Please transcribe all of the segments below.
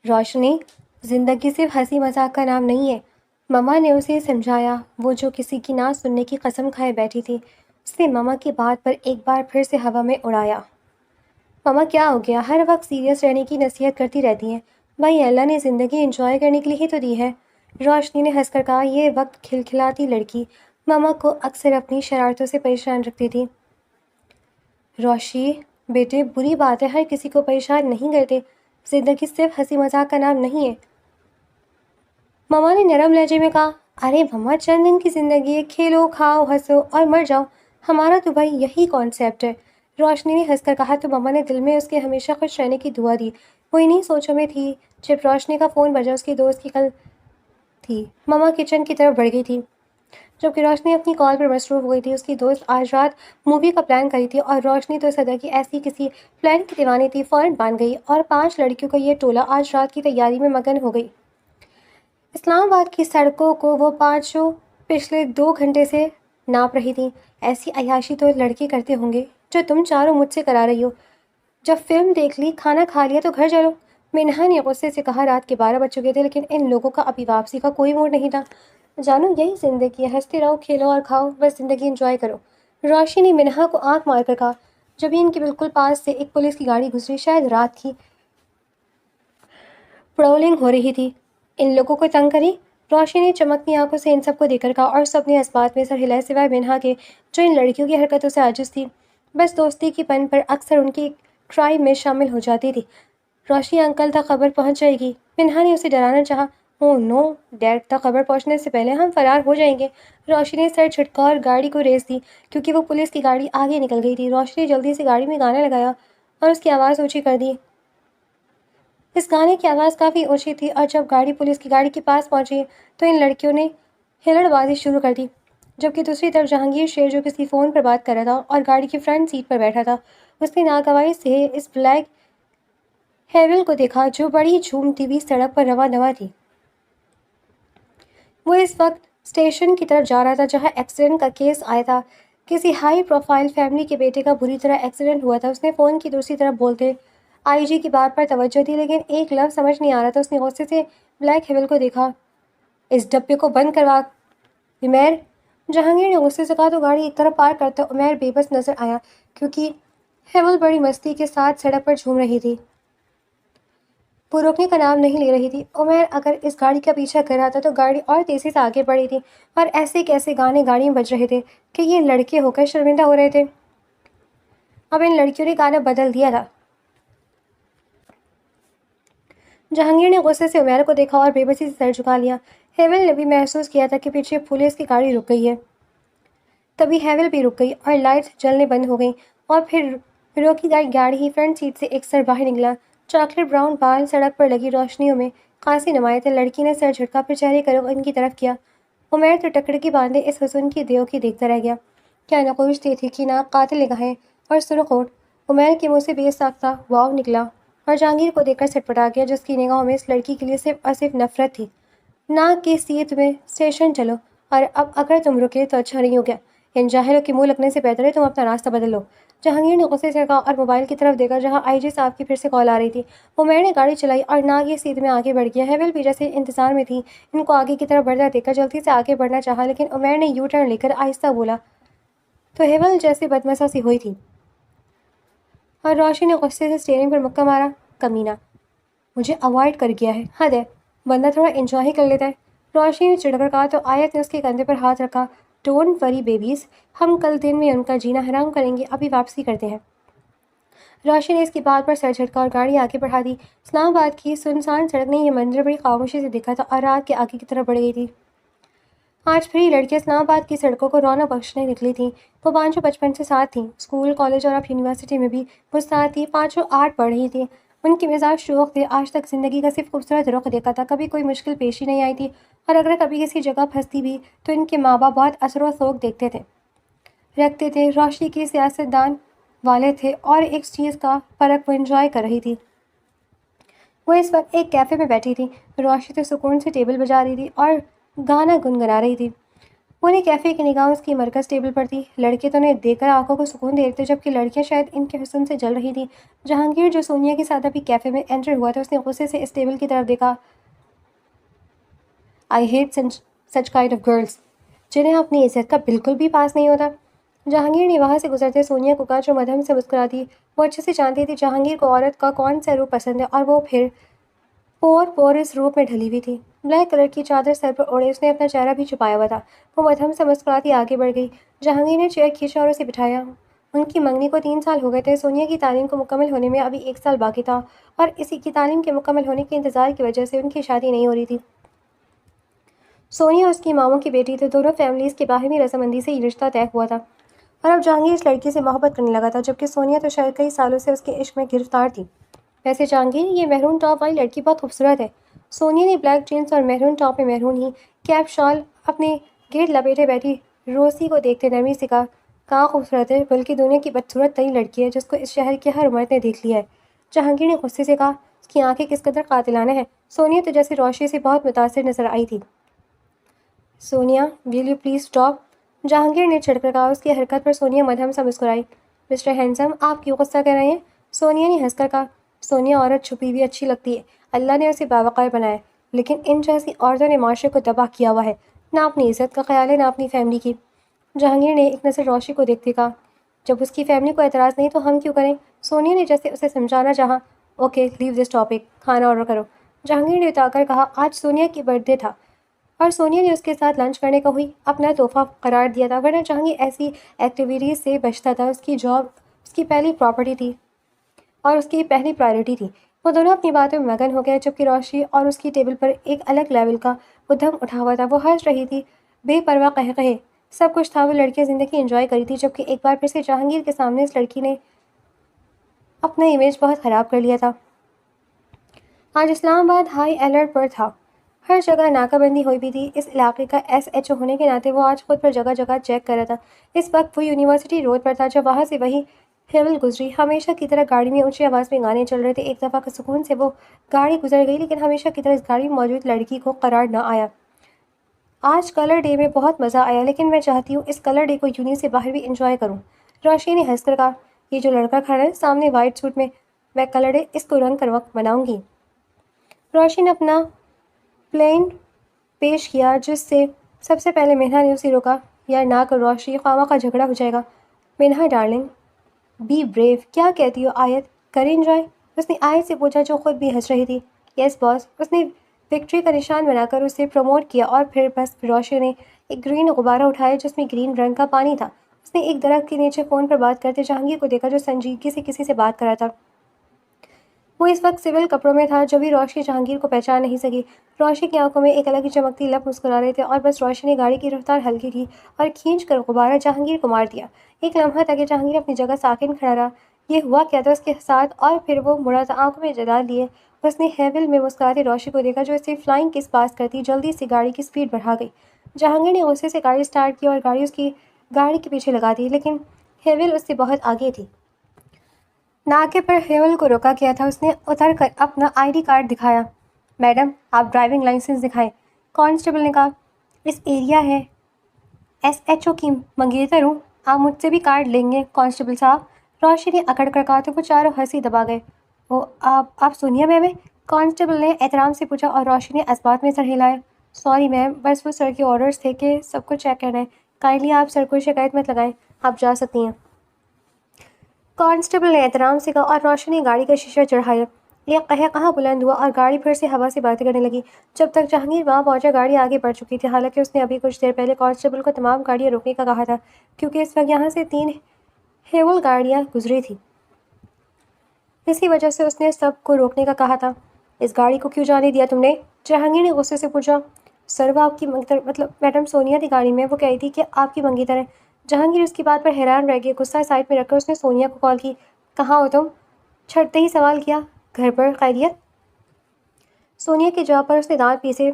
روشنی، زندگی صرف ہنسی مذاق کا نام نہیں ہے۔ مما نے اسے سمجھایا۔ وہ جو کسی کی نہ سننے کی قسم کھائے بیٹھی تھی، اس نے مما کی بات پر ایک بار پھر سے ہوا میں اڑایا۔ مما کیا ہو گیا؟ ہر وقت سیریس رہنے کی نصیحت کرتی رہتی ہیں۔ بھائی اللہ نے زندگی انجوائے کرنے کے لیے ہی تو دی ہے۔ روشنی نے ہنس کر کہا۔ یہ وقت کھلکھلاتی لڑکی مما کو اکثر اپنی شرارتوں سے پریشان رکھتی تھی۔ روشی بیٹے، بری بات ہے، ہر کسی کو پریشان نہیں کرتے۔ زندگی صرف ہنسی مذاق کا نام نہیں ہے۔ مما نے نرم لہجے میں کہا۔ ارے مما، چند دن کی زندگی ہے، کھیلو کھاؤ ہنسو اور مر جاؤ۔ ہمارا تو بھائی یہی کانسیپٹ ہے۔ روشنی نے ہنس کر کہا تو مما نے دل میں اس کے ہمیشہ خوش رہنے کی دعا دی۔ وہ انہی سوچوں میں تھی جب روشنی کا فون بجا۔ اس کی دوست کی کل تھی۔ مما کچن کی طرف بڑھ گئی تھی جبکہ روشنی اپنی کال پر مصروف ہو گئی تھی۔ اس کی دوست آج رات مووی کا پلان کری تھی اور روشنی تو صدا کی ایسی کسی پلان کی دیوانی تھی، فوراً مان گئی اور 5 لڑکیوں کا یہ ٹولہ آج رات کی تیاری میں مگن ہو گئی۔ اسلام آباد کی سڑکوں کو وہ 5 پچھلے 2 گھنٹے سے ناپ رہی تھیں۔ ایسی عیاشی تو لڑکے کرتے ہوں گے جو تم چاروں مجھ سے کرا رہی ہو۔ جب فلم دیکھ لی، کھانا کھا لیا تو گھر چلو، منہا نے غصے سے کہا۔ رات کے 12 بج چکے تھے لیکن ان لوگوں کا ابھی واپسی کا کوئی موڈ نہیں تھا۔ جانو، یہی زندگی ہے، ہنستے رہو، کھیلو اور کھاؤ، بس زندگی انجوائے کرو۔ روشنی نے منہا کو آنکھ مار کر کہا جبھی ان کے بالکل پاس سے ایک پولیس کی گاڑی گزری۔ شاید رات کی پڑولنگ ہو رہی تھی۔ ان لوگوں کو تنگ کریں؟ روشنی نے چمکتی آنکھوں سے ان سب کو دیکھ کر کہا اور سب نے اس بات میں سر ہلائے سوائے منہا کے جو ان لڑکیوں کی حرکتوں سے عاجز تھی۔ بس دوستی کی پن پر اکثر ان کی کرائم میں شامل ہو جاتی تھی۔ روشنی انکل تک خبر پہنچ جائے گی؟ منہا نے اسے ڈرانا چاہا۔ اوہ نو ڈیڈ، تک خبر پہنچنے سے پہلے ہم فرار ہو جائیں گے۔ روشنی نے سر جھٹکا اور گاڑی کو ریس دی کیونکہ وہ پولیس کی گاڑی آگے نکل گئی تھی۔ روشنی نے جلدی سے گاڑی میں گانا لگایا اور اس کی آواز اونچی کر دی۔ اس گانے کی آواز کافی اونچی تھی اور جب گاڑی پولیس کی گاڑی کے پاس پہنچی تو ان لڑکیوں نے ہلڑ بازی شروع کر دی، جبکہ دوسری طرف جہانگیر شیر جو کسی فون پر بات کر رہا تھا اور گاڑی کی فرنٹ سیٹ پر بیٹھا تھا، اس نے ناگواری سے اس بلیک ہیول کو دیکھا جو بڑی جھومتی ہوئی سڑک پر رواں دواں تھی۔ وہ اس وقت اسٹیشن کی طرف جا رہا تھا جہاں ایکسیڈنٹ کا کیس آیا تھا۔ کسی ہائی پروفائل فیملی کے بیٹے کا بری طرح ایکسیڈنٹ ہوا تھا۔ اس نے فون کی دوسری طرف بولتے آئی جی کی بات پر توجہ دی لیکن ایک لفظ سمجھ نہیں آ رہا تھا۔ اس نے غصے سے بلیک ہیول کو دیکھا۔ اس ڈبے کو بند کروا عمیر، جہانگیر نے غصے سے کہا تو گاڑی ایک طرف پارک کرتا عمیر بے بس نظر آیا کیونکہ ہیول بڑی مستی کے ساتھ سڑک پر جھوم رہی تھی، وہ روکنے کا نام نہیں لے رہی تھی۔ عمیر اگر اس گاڑی کا پیچھا کر رہا تھا تو گاڑی اور تیزی سے آگے بڑھ رہی تھی اور ایسے کیسے گانے گاڑی میں بج رہے تھے کہ یہ لڑکے ہو کر شرمندہ ہو رہے تھے۔ اب ان لڑکیوں نے گانا بدل دیا تھا۔ جہانگیر نے غصے سے عمیر کو دیکھا اور بے بسی سے سر جھکا لیا۔ ہیول نے بھی محسوس کیا تھا کہ پیچھے پولیس کی گاڑی رک گئی ہے۔ تبھی ہیول بھی رک گئی اور لائٹس جلنے بند ہو گئیں اور پھر روکی گئی گاڑی ہی فرنٹ سیٹ سے ایک سر باہر نکلا۔ چاکلیٹ براؤن بال سڑک پر لگی روشنیوں میں خاصی نمایاں تھے۔ لڑکی نے سر جھٹکا پھر چہرے کا رخ ان کی طرف کیا۔ عمیر تو ٹکڑکی باندھے اس حسن کی دیو کی دیکھتا رہ گیا۔ کیا نقوش تھی تھی نہ قاتل نگاہیں اور سرخ ہونٹ۔ عمیر کے منہ سے بے ساختہ واو نکلا اور جہانگیر کو دیکھ کر سٹپٹا گیا جس کی نگاہوں میں اس لڑکی کے لیے صرف اور صرف نفرت تھی۔ نہ کہ سیت میں اسٹیشن چلو اور اب اگر تم رکے تو اچھا نہیں ہو گیا۔ ان جاہلوں کے منہ لگنے سے بہتر ہے تم اپنا راستہ بدل لو۔ جہانگیر نے غصے سے کہا اور موبائل کی طرف دیکھا جہاں آئی جی صاحب کی پھر سے کال آ رہی تھی۔ عمیر نے گاڑی چلائی اور ناگ یہ سیدھ میں آگے بڑھ گیا۔ ہیول بھی جیسے انتظار میں تھی ان کو آگے کی طرف بڑھتا دیکھ کر جلدی سے آگے بڑھنا چاہا لیکن عمیر نے یو ٹرن لے کر آہستہ بولا تو ہیول جیسے بدمزہ سی ہوئی تھی اور روشنی نے غصے سے اسٹیئرنگ پر مکہ مارا۔ کمینہ، مجھے اوائڈ کر گیا ہے، حد ہے، بندہ تھوڑا انجوائے ہی کر لیتا ہے۔ روشنی نے چڑھ کر کہا تو آیت نے اس کے کندھے پر ہاتھ رکھا۔ ڈونٹ وری بیبیز، ہم کل دن میں ان کا جینا حرام کریں گے، ابھی واپسی کرتے ہیں۔ روشنی نے اس کی بات پر سر جھٹکا اور گاڑی آگے بڑھا دی۔ اسلام آباد کی سنسان سڑک نے یہ منظر بڑی خاموشی سے دیکھا تھا اور رات کے آگے کی طرف بڑھ گئی تھی۔ آج پھر یہ لڑکیاں اسلام آباد کی سڑکوں کو رونق بخشنے نکلی تھیں۔ وہ پانچوں بچپن سے ساتھ تھیں، اسکول، کالج اور اب یونیورسٹی میں بھی وہ ساتھ تھیں۔ پانچوں آرٹ پڑھ رہی تھیں۔ ان کے مزاج شوخ تھے، آج تک زندگی کا صرف خوبصورت رخ دیکھا تھا، کبھی کوئی مشکل پیشی نہیں آئی تھی اور اگر کبھی کسی جگہ پھنستی بھی تو ان کے ماں باپ بہت اثر و ذوق رکھتے تھے۔ روشنی کے سیاست دان والے تھے اور ایک چیز کا فرق وہ انجوائے کر رہی تھی۔ وہ اس وقت ایک کیفے میں بیٹھی تھی۔ روشنی تو سکون سے ٹیبل بجا رہی تھی اور گانا گنگنا رہی تھی۔ انہیں کیفے کی نگاہ اس کی مرکز ٹیبل پر تھی۔ لڑکے تو انہیں دیکھ کر آنکھوں کو سکون دے رہے تھے، جبکہ لڑکیاں شاید ان کے حسن سے جل رہی تھیں۔ جہانگیر جو سونیا کے ساتھ ابھی کیفے میں انٹر ہوا تھا، اس نے غصے سے اس ٹیبل کی طرف دیکھا۔ I hate such kind of girls, جنہیں اپنی عزت کا بالکل بھی پاس نہیں ہوتا۔ جہانگیر نے وہاں سے گزرتے سونیا کو کہا، جو مدھم سے مسکراتی۔ وہ اچھے سے جانتی تھی جہانگیر کو عورت کا کون سا روپ پسند ہے، اور وہ پھر پور اس روپ میں ڈھلی ہوئی تھی۔ بلیک کلر کی چادر سر پر اوڑھے اس نے اپنا چہرہ بھی چھپایا ہوا تھا۔ وہ مدھم سے مسکراتی آگے بڑھ گئی۔ جہانگیر نے چیئر کھینچا اور اسے بٹھایا۔ ان کی منگنی کو 3 سال ہو گئے تھے۔ سونیا کی تعلیم کو مکمل ہونے میں ابھی 1 سال باقی تھا، اور اسی کی تعلیم کے مکمل ہونے کے انتظار کی وجہ سے ان کی شادی نہیں ہو رہی تھی۔ سونیا اس کی ماموں کی بیٹی تھی۔ دونوں فیملیز کی باہمی رضامندی سے یہ رشتہ طے ہوا تھا، اور اب جہانگیر اس لڑکی سے محبت کرنے لگا تھا، جبکہ سونیا تو شاید کئی سالوں سے اس کے عشق میں گرفتار تھی۔ ویسے جہانگیر، یہ میرون ٹاپ والی لڑکی بہت خوبصورت ہے۔ سونیا نے بلیک جینس اور میرون ٹاپ میں میرون ہی کیپ شال اپنے گرد لپیٹے بیٹھی روسی کو دیکھتے نرمی سے کہا، کہاں خوبصورت ہے، بلکہ دنیا کی بدصورت ترین لڑکی ہے جس کو اس شہر کے ہر مرد نے دیکھ لیا ہے۔ جہانگیر نے غصے سے کہا، اس کی آنکھیں کس قدر قاتلانہ ہیں۔ سونیا تو جیسے روشنی سے بہت متاثر نظر آئی تھی۔ Sonia, will you please stop, Jahangir نے چڑھ کر کہا۔ اس کی حرکت پر سونیا مدھم سے مسکرائی۔ مسٹر ہینڈسم، آپ کیوں غصہ کر رہے ہیں؟ سونیا نے ہنس کر کہا، سونیا عورت چھپی ہوئی اچھی لگتی ہے۔ اللہ نے اسے باوقار بنایا، لیکن ان جیسی عورتوں نے معاشرے کو تباہ کیا ہوا ہے۔ نہ اپنی عزت کا خیال ہے، نہ اپنی فیملی کی۔ جہانگیر نے ایک نظر روشی کو دیکھتے کہا، جب اس کی فیملی کو اعتراض نہیں تو ہم کیوں کریں؟ سونیا نے جیسے اسے سمجھانا چاہا، اوکے لیو دس ٹاپک، کھانا آرڈر کرو۔ جہانگیر نے اتار کر کہا، آج سونیا کی برتھ ڈے تھا اور سونیا نے اس کے ساتھ لنچ کرنے کو ہی اپنا تحفہ قرار دیا تھا، ورنہ جہانگیر ایسی ایکٹیویٹیز سے بچتا تھا۔ اس کی جاب اس کی پہلی پراپرٹی تھی اور اس کی پہلی پرائرٹی تھی۔ وہ دونوں اپنی باتوں میں مگن ہو گئے، جبکہ روشی اور اس کی ٹیبل پر ایک الگ لیول کا ادھم اٹھا ہوا تھا۔ وہ ہنس رہی تھی، بے پرواہ قہقہے، سب کچھ تھا۔ وہ لڑکیاں زندگی انجوائے کری تھی، جبکہ ایک بار پھر سے جہانگیر کے سامنے اس لڑکی نے اپنا امیج بہت خراب کر لیا تھا۔ آج اسلام آباد ہائی الرٹ پر تھا، ہر جگہ ناکہ بندی ہوئی بھی تھی۔ اس علاقے کا SHO ہونے کے ناطے وہ آج خود پر جگہ جگہ چیک کر رہا تھا۔ اس وقت وہ یونیورسٹی روڈ پر تھا، جب وہاں سے وہی ہیول گزری۔ ہمیشہ کی طرح گاڑی میں اونچی آواز میں گانے چل رہے تھے۔ ایک دفعہ کا سکون سے وہ گاڑی گزر گئی، لیکن ہمیشہ کی طرح اس گاڑی میں موجود لڑکی کو قرار نہ آیا۔ آج کلر ڈے میں بہت مزہ آیا، لیکن میں چاہتی ہوں اس کلر ڈے کو یونی سے باہر بھی انجوائے کروں۔ روشنی نے ہنس کر کہا، یہ جو لڑکا کھڑا ہے سامنے وائٹ سوٹ میں کلر ڈے اس کو رنگ کر وقت مناؤں گی۔ روشنی نے اپنا پلین پیش کیا، جس سے سب سے پہلے مینہا نے اسے روکا۔ یار نہ کر روشنی، خواہ کا جھگڑا ہو جائے گا۔ مینہا ڈارلنگ، بی بریو، کیا کہتی ہو آیت، کریں انجوائے؟ اس نے آیت سے پوچھا، جو خود بھی ہنس رہی تھی۔ یس باس، اس نے وکٹری کا نشان بنا کر اسے پروموٹ کیا، اور پھر بس روشنی نے ایک گرین غبارہ اٹھایا جس میں گرین رنگ کا پانی تھا۔ اس نے ایک درخت کے نیچے فون پر بات کرتے جہانگیر کو دیکھا، جو سنجیدگی سے کسی سے بات کر رہا تھا۔ وہ اس وقت سول کپڑوں میں تھا، جو بھی روشنی جہانگیر کو پہچان نہیں سکی۔ روشنی کی آنکھوں میں ایک الگ ہی چمکتی لب مسکرا رہے تھے، اور بس روشنی نے گاڑی کی رفتار ہلکی کی اور کھینچ کر غبارہ جہانگیر کو مار دیا۔ ایک لمحہ تک جہانگیر اپنی جگہ ساکن کھڑا رہا، یہ ہوا کیا تھا اس کے ساتھ، اور پھر وہ مڑا تھا، آنکھوں میں جلال لیے۔ اس نے ہیول میں مسکراتی روشنی کو دیکھا، جو اسے فلائنگ کس پاس کرتی جلدی سے گاڑی کی سپیڈ بڑھا گئی۔ جہانگیر نے غصے سے گاڑی سٹارٹ کی اور گاڑی اس کی گاڑی کے پیچھے لگا دی، لیکن ہیول اس سے بہت آگے تھی۔ ناکے پر ہیول کو روکا گیا تھا۔ اس نے اتر کر اپنا ID کارڈ دکھایا۔ میڈم، آپ ڈرائیونگ لائسنس دکھائیں، کانسٹیبل نے کہا۔ اس ایریا ہے SHO کی منگیتر ہوں، آپ مجھ سے بھی کارڈ لیں گے کانسٹیبل صاحب، روشنی نے اکڑ کر کہا تو وہ چاروں ہنسی دبا گئے۔ او آپ سونیا میم ہیں؟ کانسٹیبل نے احترام سے پوچھا، اور روشنی نے اسبات میں سر ہلایا۔ سوری میم، بس وہ سر کے آرڈرز تھے کہ سب کو چیک کرنا ہے، کائنڈلی آپ سر کو شکایت مت لگائیں، آپ جا سکتی ہیں۔ کانسٹیبل نے احترام سے کہا، اور روشنی نے گاڑی کا شیشہ چڑھایا۔ ایک قہقہا بلند ہوا اور گاڑی پھر سے ہوا سے باتیں کرنے لگی۔ جب تک جہانگیر وہاں پہنچا گاڑی آگے بڑھ چکی تھی، حالانکہ اس نے ابھی کچھ دیر پہلے کانسٹیبل کو تمام گاڑیاں روکنے کا کہا تھا، کیونکہ اس وقت یہاں سے 3 ہیول گاڑیاں گزری تھیں۔ اسی وجہ سے اس نے سب کو روکنے کا کہا تھا۔ اس گاڑی کو کیوں جانے دیا تم نے؟ جہانگیر نے غصے سے پوچھا۔ سر وہ آپ کی میڈم سونیا تھی گاڑی میں، وہ کہی تھی کہ آپ کی منگیتر ہے۔ جہانگیر اس کی بات پر حیران رہ گیا۔ غصہ سائڈ میں رکھ کر اس نے سونیا کو کال کی۔ کہاں ہو تم؟ چھٹتے ہی سوال کیا۔ گھر پر، خیریت؟ سونیا کے جواب پر اس نے دانت پیسے،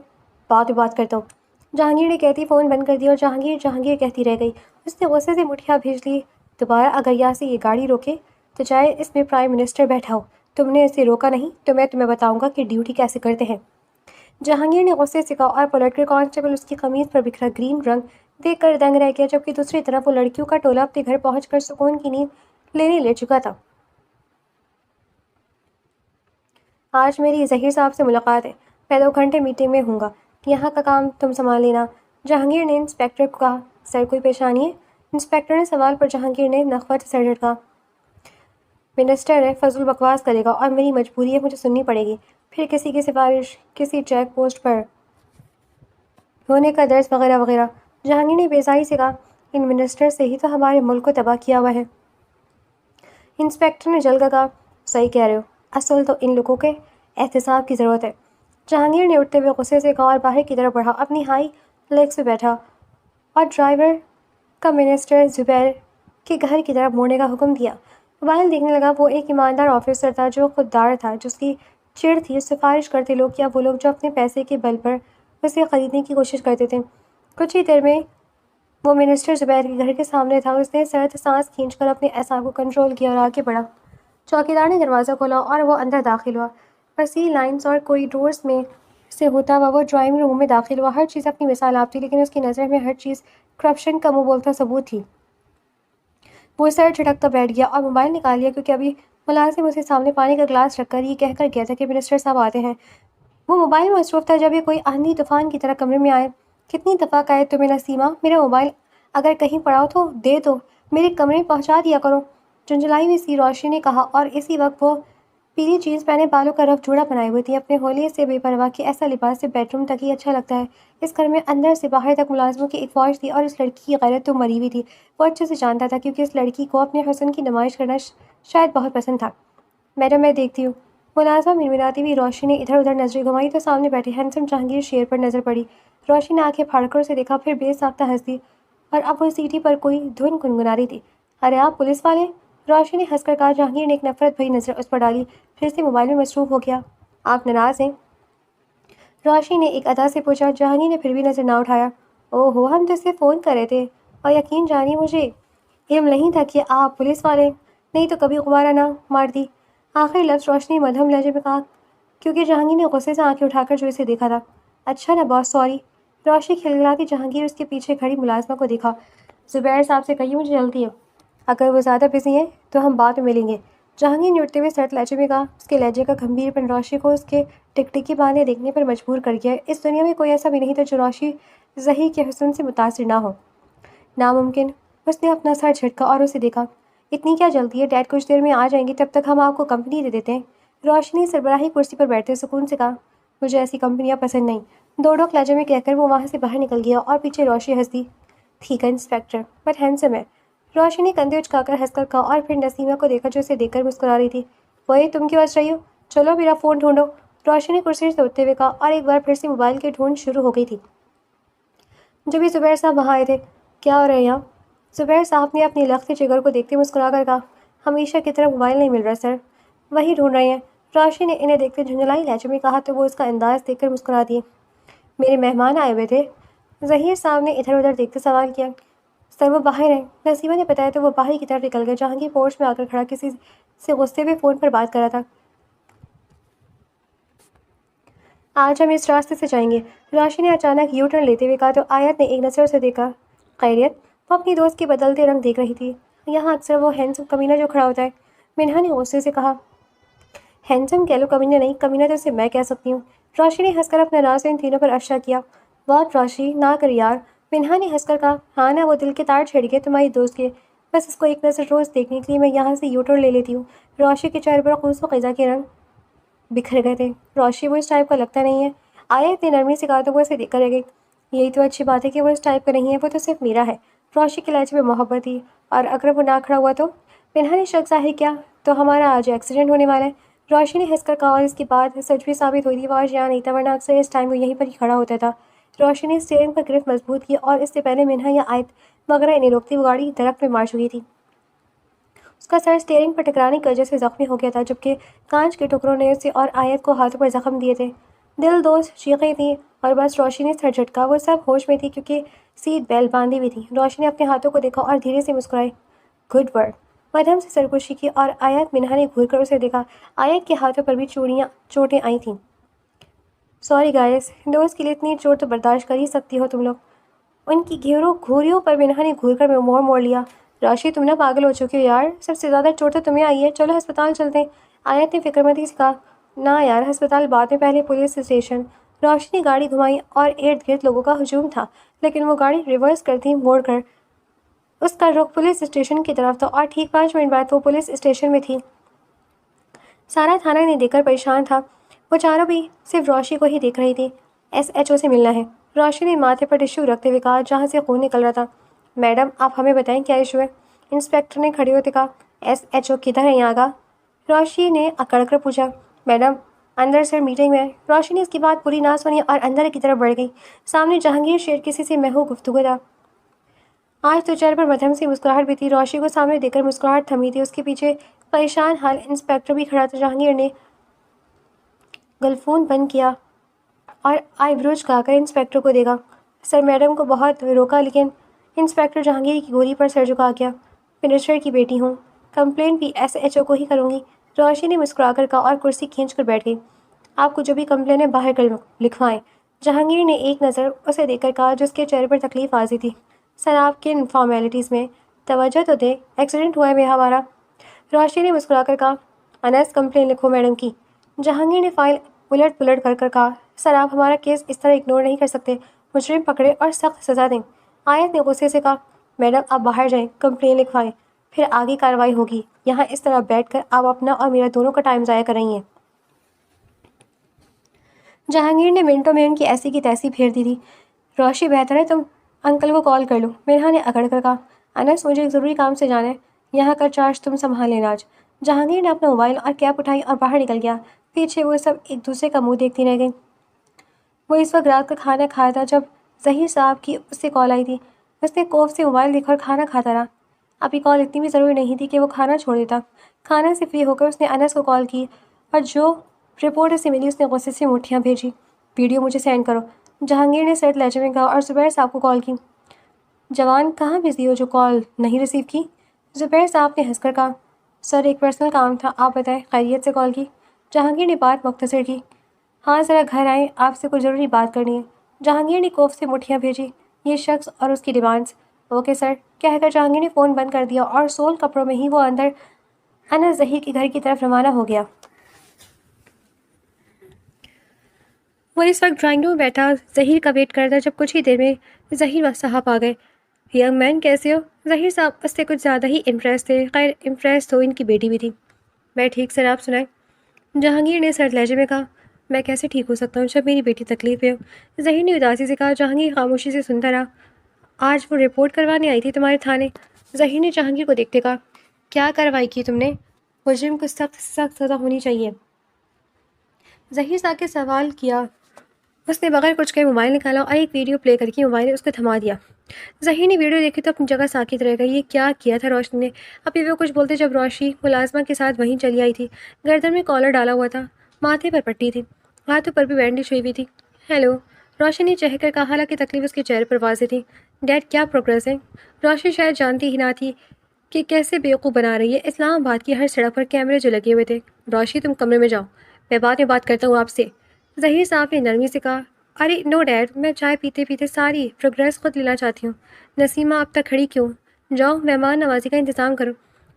بات کرتا ہوں، جہانگیر نے کہتی فون بند کر دیا، اور جہانگیر کہتی رہ گئی۔ اس نے غصے سے مٹھیاں بھیج لی۔ دوبارہ اگر یہاں سے یہ گاڑی روکے تو چاہے اس میں پرائم منسٹر بیٹھا ہو، تم نے اسے روکا نہیں تو میں تمہیں بتاؤں گا کہ ڈیوٹی کیسے کرتے ہیں۔ جہانگیر نے غصے سے کہا، اور پلٹ کر کانسٹیبل اس کی قمیض پر بکھرا گرین رنگ دیکھ کر دنگ رہ گیا، جبکہ دوسری طرف وہ لڑکیوں کا ٹولہ اپنے گھر پہنچ کر سکون کی نیند لے چکا تھا۔ آج میری ظہیر صاحب سے ملاقات ہے، میں 2 گھنٹے میٹنگ میں ہوں گا، یہاں کا کام تم سنبھال لینا۔ جہانگیر نے انسپکٹر کو کہا۔ سر کوئی پریشانی ہے؟ انسپکٹر نے سوال پر جہانگیر نے نخوت سر جھٹکا۔ منسٹر ہے، فضول بکواس کرے گا اور میری مجبوری ہے، مجھے سننی پڑے گی۔ پھر کسی کی سفارش، کسی چیک پوسٹ پر ہونے کا درس وغیرہ وغیرہ۔ جہانگیر نے بیزاری سے کہا، ان منسٹر سے ہی تو ہمارے ملک کو تباہ کیا ہوا ہے۔ انسپکٹر نے جل کر کہا، صحیح کہہ رہے ہو، اصل تو ان لوگوں کے احتساب کی ضرورت ہے۔ جہانگیر نے اٹھتے ہوئے غصے سے کہا اور باہر کی طرف بڑھا، اپنی ہائی لیگس پہ بیٹھا اور ڈرائیور کا منسٹر زبیر کے گھر کی طرف موڑنے کا حکم دیا۔ موبائل دیکھنے لگا۔ وہ ایک ایماندار آفیسر تھا جو خوددار تھا، جس کی چڑ تھی سفارش کرتے لوگ یا وہ لوگ جو اپنے پیسے کے بل پر اسے خریدنے کی کوشش کرتے تھے۔ کچھ ہی دیر میں وہ منسٹر زبیر کے گھر کے سامنے تھا۔ اس نے سرد سانس کھینچ کر اپنے اعصاب کو کنٹرول کیا اور آگے بڑھا۔ چوکیدار نے دروازہ کھولا اور وہ اندر داخل ہوا۔ وسیع لائنز اور کوریڈورز میں سے ہوتا ہوا وہ ڈرائنگ روم میں داخل ہوا۔ ہر چیز اپنی مثال آپ تھی، لیکن اس کی نظر میں ہر چیز کرپشن کا منہ بولتا ثبوت تھی۔ وہ سر جھٹکتا بیٹھ گیا اور موبائل نکال لیا، کیونکہ ابھی ملازم اسے سامنے پانی کا گلاس رکھ کر یہ کہہ کر گیا تھا کہ منسٹر صاحب آتے ہیں۔ وہ موبائل میں مصروف تھا جب یہ کوئی آندھی طوفان کی طرح کمرے میں آئے۔ کتنی دفعہ کہا ہے تمہیں نسیمہ، میرا موبائل اگر کہیں پڑا ہو تو دے دو، میرے کمرے میں پہنچا دیا کرو، جھنجھلائی ہوئی سی روشنی نے کہا، اور اسی وقت وہ پیلی جینس پہنے بالوں کا رف جوڑا بنائے ہوئی تھی، اپنے ہولے سے بے پرواہ کہ ایسا لباس سے بیڈ روم تک ہی اچھا لگتا ہے۔ اس گھر میں اندر سے باہر تک ملازموں کی ایک فوج تھی اور اس لڑکی کی غیرت تو مری ہوئی تھی۔ وہ اچھے سے جانتا تھا کیونکہ اس لڑکی کو اپنے حسن کی نمائش کرنا شاید بہت پسند تھا۔ میڈم میں دیکھتی ہوں۔ ملازمہ منمناتی ہوئی روشنی نے ادھر ادھر نظریں گھمائی تو سامنے بیٹھے ہینڈسم جہانگیر شیر پر نظر پڑی۔ روشنی نے آنکھیں پھاڑ کر اسے دیکھا، پھر بے ساختہ ہنس دی، اور اب وہ سیٹی پر کوئی دھن گنگنا رہی تھی۔ ارے آپ پولیس والے؟ روشنی نے ہنس کر کہا۔ جہانگیر نے ایک نفرت بھری نظر اس پر ڈالی، پھر سے موبائل میں مصروف ہو گیا۔ آپ ناراض ہیں؟ روشنی نے ایک ادا سے پوچھا۔ جہانگیر نے پھر بھی نظر نہ اٹھایا۔ او ہو، ہم تو اسے فون کر رہے تھے، اور یقین جانیے مجھے علم نہیں تھا کہ آپ پولیس والے، نہیں تو کبھی غبارہ نہ مارتی۔ آخری لفظ روشنی مدھم لہجے میں کہا، کیونکہ جہانگیر نے غصے سے آنکھیں اٹھا کر جو اسے دیکھا تھا۔ اچھا نا باس، سوری۔ روشنی کھلکھلاتی جہانگیر اس کے پیچھے کھڑی ملازمہ کو دیکھا۔ زبیر صاحب سے کہیے مجھے جلدی ہے، اگر وہ زیادہ بزی ہیں تو ہم بعد میں ملیں گے۔ جہانگیر نے اٹھتے ہوئے سرد لہجے میں کہا۔ اس کے لہجے کا گھمبیر پن روشنی کو اس کے ٹکٹکی باندھے دیکھنے پر مجبور کر گیا۔ اس دنیا میں کوئی ایسا بھی نہیں تھا جو روشنی ظہیر کے حسن سے متاثر نہ ہو۔ ناممکن۔ اس نے اپنا سر جھٹکا اور اسے دیکھا۔ اتنی کیا جلدی ہے؟ ڈیڈ کچھ دیر میں آ جائیں گے، تب تک ہم آپ کو کمپنی دے دیتے ہیں۔ روشنی نے سربراہی کرسی پر بیٹھتے سکون سے کہا، مجھے ایسی کمپنیاں پسند نہیں۔ دو ڈوک لہجے میں کہہ کر وہ وہاں سے باہر نکل گیا اور پیچھے روشنی ہنس دی۔ ٹھیک ہے انسپکٹر، بٹ ہینڈسم ہے۔ روشنی نے کندھے اچکا کر ہنس کر کہا اور پھر نسیمہ کو دیکھا جو اسے دیکھ کر مسکرا رہی تھی۔ وہی تم کیوں ہنس رہی ہو؟ چلو میرا فون ڈھونڈو، روشنی نے کرسی سے اٹھتے ہوئے کہا، اور ایک بار پھر سے موبائل کی ڈھونڈ شروع ہو گئی تھی۔ جب بھی زبیر صاحب وہاں آئے تھے، کیا ہو رہا ہے یہاں؟ زبیر صاحب نے اپنی لخت جگر کو دیکھتے مسکرا کر کہا، ہمیشہ کی طرح موبائل نہیں مل رہا سر، وہی ڈھونڈ رہے ہیں۔ روشنی نے انہیں دیکھتے جھنجھلائی لہجے میں کہا تو وہ اس کا انداز دیکھ کر مسکرا دیے۔ میرے مہمان آئے ہوئے تھے؟ ظہیر صاحب نے ادھر ادھر دیکھتے سوال کیا۔ سر وہ باہر ہیں، نسیمہ نے بتایا تو وہ باہر کی طرف نکل گیا۔ جہانگیر پورچ میں آ کر کھڑا کسی سے غصے میں فون پر بات کر رہا تھا۔ آج ہم اس راستے سے جائیں گے، روشنی نے اچانک یو ٹرن لیتے ہوئے کہا تو آیت نے ایک نظر اسے دیکھا۔ خیریت؟ وہ اپنی دوست کے بدلتے رنگ دیکھ رہی تھی۔ یہاں اکثر وہ ہینڈسم کمینہ جو کھڑا ہوتا ہے، منہا نے غصے سے کہا۔ ہینڈسم کہہ لو، کمینہ نہیں، کمینہ تو اسے میں کہہ سکتی ہوں۔ روشنی نے ہنس کر اپنا راز ان تینوں پر افشا کیا۔ واٹ روشنی، نہ کر یار، منہا نے ہنس کر کہا۔ ہاں نا، وہ دل کے تار چھڑ گئے تمہاری دوست کے، بس اس کو ایک نظر روز دیکھنے کے لیے میں یہاں سے یو ٹرن لے لیتی ہوں۔ روشنی کے چہرے پر خلوص و خزاں کے رنگ بکھر گئے تھے۔ روشنی وہ اس ٹائپ کا لگتا نہیں ہے، آیت نے نرمی سے کہا تو وہ اسے دیکھ کر رہ گئی۔ یہی تو اچھی بات ہے کہ وہ اس ٹائپ کا نہیں ہے، وہ تو صرف میرا ہے۔ روشنی کے لہجے میں محبت تھی۔ اور اگر وہ نہ کھڑا ہوا تو؟ منہا نے شک ظاہر کیا، تو ہمارا آج ایکسیڈنٹ ہونے والا ہے۔ روشنی نے ہنس کر کہا اور اس کی بات سچ بھی ثابت ہوئی تھی، وہ آج یہاں نہیں تھا، ورنہ اکثر اس ٹائم وہ یہیں پر ہی کھڑا ہوتا تھا۔ روشنی نے اسٹیئرنگ پر گرفت مضبوط کی اور اس سے پہلے منہا یا آیت وغیرہ انہیں روکتی وہ گاڑی درخت میں مار چکی تھی۔ اس کا سر اسٹیئرنگ پر ٹکرانے کی وجہ سے زخمی ہو گیا تھا، جبکہ کانچ کے ٹکڑوں نے اسے اور آیت کو ہاتھوں پر زخم دیے تھے۔ دل دوز چیخیں تھیں اور بس روشنی نے سر جھٹکا۔ وہ سب ہوش میں تھی کیونکہ سیٹ بیلٹ باندھی ہوئی تھی۔ روشنی نے اپنے ہاتھوں کو دیکھا اور دھیرے سے مسکرائی۔ Good work. مدھم سے سرگوشی کی اور آیت منہا نے گھور کر اسے دیکھا۔ آیت کے ہاتھوں پر بھی چوٹیں آئی تھیں۔ سوری گائز، دوست کے لیے اتنی چوٹ تو برداشت کر ہی سکتی ہو تم لوگ۔ ان کی گھوریوں پر بنہا نے گھور کر موڑ لیا۔ راشی تم نہ پاگل ہو چکی ہو یار، سب سے زیادہ چوٹ تو تمہیں آئی ہے، چلو ہسپتال چلتے ہیں۔ آیت نے فکرمندی سے کہا۔ نہ یار، ہسپتال بعد میں، پہلے پولیس اسٹیشن۔ روشنی نے گاڑی گھمائی اور ارد گرد لوگوں کا ہجوم تھا، لیکن وہ گاڑی ریورس کرتی موڑ کر اس کا رخ پولیس اسٹیشن کی طرف تھا، اور ٹھیک 5 منٹ بعد وہ پولیس اسٹیشن میں تھی۔ سارا تھانہ انہیں دیکھ کر پریشان تھا، وہ چاروں بھی صرف روشی کو ہی دیکھ رہی تھی۔ ایس ایچ او سے ملنا ہے، روشی نے ماتھے پر ٹشو رکھتے ہوئے کہا جہاں سے خون نکل رہا تھا۔ میڈم آپ ہمیں بتائیں کیا ایشو ہے؟ انسپیکٹر نے کھڑے ہوتے کہا۔ ایس ایچ او کدھر ہے یہاں کا؟ روشی نے اکڑ کر پوچھا۔ میڈم اندر سر میٹنگ میں۔ روشی نے اس کی بات پوری نہ سنی اور اندر کی طرف بڑھ گئی۔ سامنے جہانگیر شیر کسی سے محو گفتگو تھا۔ آج تو چہرے پر مدھم سی مسکراہٹ بھی تھی۔ روشی کو سامنے دیکھ کر مسکراہٹ تھمی تھی۔ اس کے پیچھے پریشان حال انسپیکٹر بھی کھڑا تھا۔ جہانگیر نے گلفون بند کیا اور آئی برو جھکا کر انسپیکٹر کو دیکھا۔ سر میڈم کو بہت روکا، لیکن انسپیکٹر جہانگیر کی گولی پر سر جھکا گیا۔ منسٹر کی بیٹی ہوں، کمپلین بھی ایس ایچ او کو ہی کروں گی، روشی نے مسکرا کر کہا اور کرسی کھینچ کر بیٹھ گئی۔ آپ کو جو بھی کمپلین ہے باہر کر لکھوائیں، جہانگیر نے ایک نظر اسے دیکھ کر کہا جس کے چہرے پر تکلیف واضح تھی۔ سر آپ کے فارمیلٹیز میں توجہ تو دیں، ایکسیڈنٹ ہوا ہے ہمارا، روشی نے مسکرا کر کہا۔ انس کمپلین لکھو میڈم کی، جہانگیر نے فائل الٹ پلٹ کر کہا۔ سر آپ ہمارا کیس اس طرح اگنور نہیں کر سکتے، مجرم پکڑے اور سخت سزا دیں۔ آیت نے غصے سے کہا۔ میڈم آپ باہر جائیں، کمپلین لکھوائیں، پھر آگے کارروائی ہوگی، یہاں اس طرح بیٹھ کر آپ اپنا اور میرا دونوں کا ٹائم ضائع کر رہی ہیں۔ جہانگیر نے منٹوں میں ان کی ایسی کی تیسی پھیر دی تھی۔ روشی بہتر ہے تم انکل کو کال کر لو، منہا نے اکڑ کر کہا۔ انس مجھے ایک ضروری کام سے جانا ہے، یہاں کا چارج تم سنبھال لینا آج۔ جہانگیر نے اپنا موبائل اور کیپ اٹھائی اور باہر نکل گیا۔ پیچھے وہ سب ایک دوسرے کا منہ دیکھتی رہ گئیں۔ وہ اس وقت رات کا کھانا کھایا تھا جب ظہیر صاحب کی اس سے کال آئی تھی۔ اس نے کوف سے موبائل دیکھا اور کھانا کھاتا رہا۔ ابھی کال اتنی بھی ضروری نہیں تھی کہ وہ کھانا چھوڑ دیتا۔ کھانا سے فری ہو کر اس نے انس کو کال کی اور جو رپورٹ اسے ملی اس نے غصے سے مٹھیاں بھیجی۔ ویڈیو مجھے سینڈ کرو، جہانگیر نے سرد لہجے میں کہا اور زبیر صاحب کو کال کی۔ جوان کہاں بزی ہو جو کال نہیں ریسیو کی؟ زبیر صاحب نے ہنس کر کہا۔ سر ایک پرسنل کام تھا، آپ بتائیں خیریت سے کال کی؟ جہانگیر نے بات مختصر کی۔ ہاں ذرا گھر آئیں، آپ سے کچھ ضروری بات کرنی ہے۔ جہانگیر نے کوف سے مٹھیاں بھیجی۔ یہ شخص اور اس کی ڈیمانڈز۔ اوکے سر کہہ کر جہانگیر نے فون بند کر دیا اور سول کپڑوں میں ہی وہ اندر انس ظہیر کے گھر کی طرف روانہ ہو گیا۔ وہ اس وقت ڈرائنگ روم میں بیٹھا ظہیر کا ویٹ کرتا جب کچھ ہی دیر میں ظہیر صاحب آ گئے۔ ینگ مین کیسے ہو؟ ظہیر صاحب اس سے کچھ زیادہ ہی امپریس تھے۔ خیر امپریس تو ان کی بیٹی بھی تھی۔ میں ٹھیک سر، آپ سنائیں؟ جہانگیر نے سرد لہجے میں کہا۔ میں کیسے ٹھیک ہو سکتا ہوں جب میری بیٹی تکلیف میں ہو؟ ظہیر نے اداسی سے کہا۔ جہانگیر خاموشی سے سنتا رہا۔ آج وہ رپورٹ کروانے آئی تھی تمہارے تھانے؟ ظہیر نے جہانگیر کو دیکھتے کہا۔ کیا کارروائی کی تم نے؟ مجرم کو سخت سے سخت سزا ہونی چاہیے، ظہیر صاحب کے سوال کیا۔ اس نے بغیر کچھ کہے موبائل نکالا اور ایک ویڈیو پلے کر کے موبائل نے اس کو تھما دیا۔ ظہیر نے ویڈیو دیکھی تو اپنی جگہ ساکت رہ گئی۔ یہ کیا کیا تھا روشنی نے؟ ابھی وہ کچھ بولتے جب روشی ملازمہ کے ساتھ وہیں چلی آئی تھی۔ گردن میں کالر ڈالا ہوا تھا، ماتھے پر پٹی تھی، ہاتھوں پر بھی بینڈیج ہوئی تھی۔ ہیلو، روشنی نے چہک کر کہا، حالانکہ تکلیف اس کے چہرے پر واضح تھی۔ ڈیڈ کیا پروگریس ہے؟ روشنی شاید جانتی ہی نہ تھی کہ کیسے بیوقوف بنا رہی ہے۔ اسلام آباد کی ہر سڑک پر کیمرے جو لگے ہوئے تھے۔ روشنی تم کمرے میں جاؤ، میں بعد میں بات کرتا ہوں آپ سے، ظہیر صاحب نے نرمی سے کہا۔ ارے نو ڈیڈ، میں چائے پیتے پیتے ساری پروگریس خود لینا چاہتی ہوں۔ نسیمہ اب تک کھڑی کیوں؟ جاؤ مہمان نوازی کا انتظام کرو،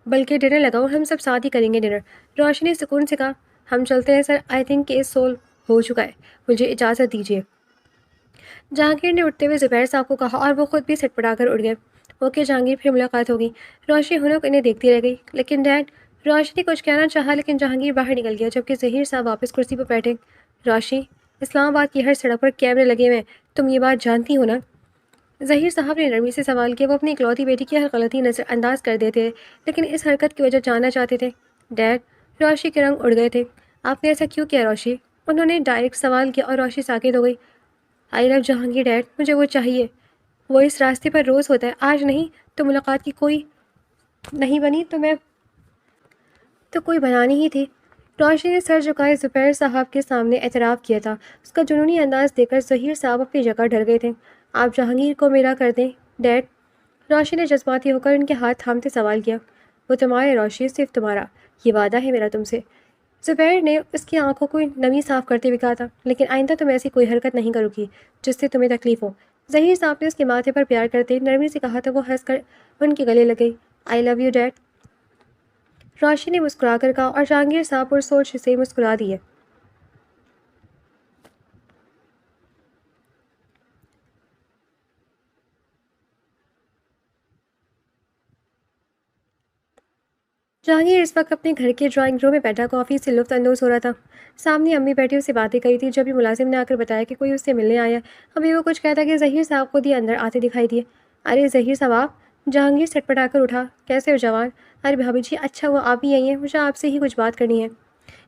بلکہ ڈنر لگاؤ، ہم سب ساتھ ہی کریں گے ڈنر۔ روشنی نے سکون سے کہا۔ ہم چلتے ہیں سر، آئی تھنک کیس سولو ہو چکا ہے، مجھے اجازت دیجیے۔ جہانگیر نے اٹھتے ہوئے زبیر صاحب کو کہا اور وہ خود بھی سٹ پڑا کر اٹھ گئے۔ اوکے جہانگیر، پھر ملاقات ہوگی۔ روشنی ہنوک انہیں دیکھتی رہ گئی۔ لیکن ڈیڈ، روشنی کچھ کہنا چاہا لیکن جہانگیر باہر نکل گیا جبکہ ظہیر صاحب واپس کرسی پر بیٹھے۔ روشنی، اسلام آباد کی ہر سڑک پر کیمرے لگے ہوئے ہیں، تم یہ بات جانتی ہو نا؟ ظہیر صاحب نے نرمی سے سوال کیا۔ وہ اپنی اکلوتی بیٹی کی ہر غلطی نظر انداز کر دیتے لیکن اس حرکت کی وجہ جاننا چاہتے تھے۔ ڈیڈ، روشنی کے رنگ اڑ گئے تھے۔ آپ نے ایسا کیوں کیا روشنی؟ انہوں نے ڈائریکٹ سوال کیا اور روشنی ساکت ہو گئی۔ آئی لو جہانگیر ڈیڈ، مجھے وہ چاہیے، وہ اس راستے پر روز ہوتا ہے، آج نہیں تو ملاقات کی کوئی نہیں بنی تو کوئی بنانی ہی تھی۔ روشنی نے سر جھکائے زبیر صاحب کے سامنے اعتراف کیا تھا۔ اس کا جنونی انداز دیکھ کر ظہیر صاحب اپنی جگہ ڈر گئے تھے۔ آپ جہانگیر کو میرا کر دیں ڈیڈ، روشنی نے جذباتی ہو کر ان کے ہاتھ تھامتے سوال کیا۔ وہ تمہارے روشنی، صرف تمہارا، یہ وعدہ ہے میرا تم سے۔ زبیر نے اس کی آنکھوں کو نمی صاف کرتے ہوئے کہا تھا۔ لیکن آئندہ تم ایسی کوئی حرکت نہیں کرو گی جس سے تمہیں تکلیف ہو۔ ظہیر صاحب نے اس کے ماتھے پر پیار کرتے نرمی سے کہا تو وہ ہنس کر ان کے گلے لگئی. آئی لو یو ڈیڈ. روشی نے مسکرا کر کہا اور جہانگیر صاحب پر سوچ سے مسکرا دیے. جہانگیر اس وقت اپنے گھر کے ڈرائنگ روم میں بیٹھا کافی سے لطف اندوز ہو رہا تھا. سامنے امی بیٹھی اس سے باتیں کری تھی. جب بھی ملازم نے آ کر بتایا کہ کوئی اس سے ملنے آیا, ابھی وہ کچھ کہتا کہ ظہیر صاحب خود ہی اندر آتے دکھائی دیے. ارے ظہیر صاحب آپ. جہانگیر سٹ پٹا کر اٹھا. کیسے ہو جوان؟ ارے بھابھی جی اچھا ہوا آپ بھی آئی ہیں, مجھے آپ سے ہی کچھ بات کرنی ہے.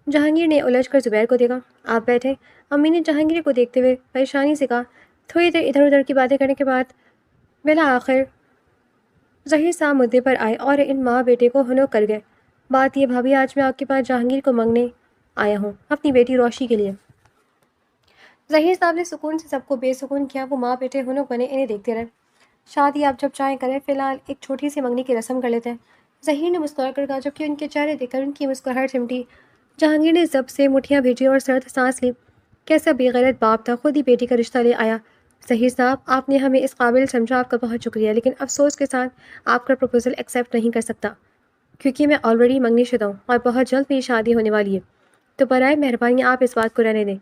جہانگیر نے الجھ کر زبیر کو دیکھا. آپ بیٹھے. امی نے جہانگیر کو دیکھتے ہوئے پریشانی سے کہا. تھوڑی دیر ادھر ادھر کی باتیں کرنے کے بعد بالآخر ظہیر صاحب مدعے پر آئے اور ان ماں بیٹے کو ہنو کر گئے. بات یہ بھابھی, آج میں آپ کے پاس جہانگیر کو مانگنے آیا ہوں, اپنی بیٹی روشی کے لیے. ظہیر صاحب نے سکون سے سب کو بے سکون کیا. وہ ماں بیٹے ہنو بنے انہیں دیکھتے رہے. شادی آپ جب چاہیں کریں, فی الحال ایک چھوٹی سی منگنی کی رسم کر لیتے ہیں. ظہیر نے مسکرا کر کہا, جبکہ ان کے چہرے دیکھ کر ان کی مسکراہٹ سمٹی. جہانگیر نے ضبط سے مٹھیاں بھیجی اور سرد سانس لی. کیسا بے غیرت باپ تھا, خود ہی بیٹی کا رشتہ لے آیا. ظہیر صاحب, آپ نے ہمیں اس قابل سمجھا, آپ کا بہت شکریہ, لیکن افسوس کے ساتھ آپ کا پروپوزل ایکسیپٹ نہیں کر سکتا, کیونکہ میں آلریڈی منگنی شدہ ہوں اور بہت جلد میری شادی ہونے والی ہے. تو برائے مہربانی آپ اس بات کو رہنے دیں.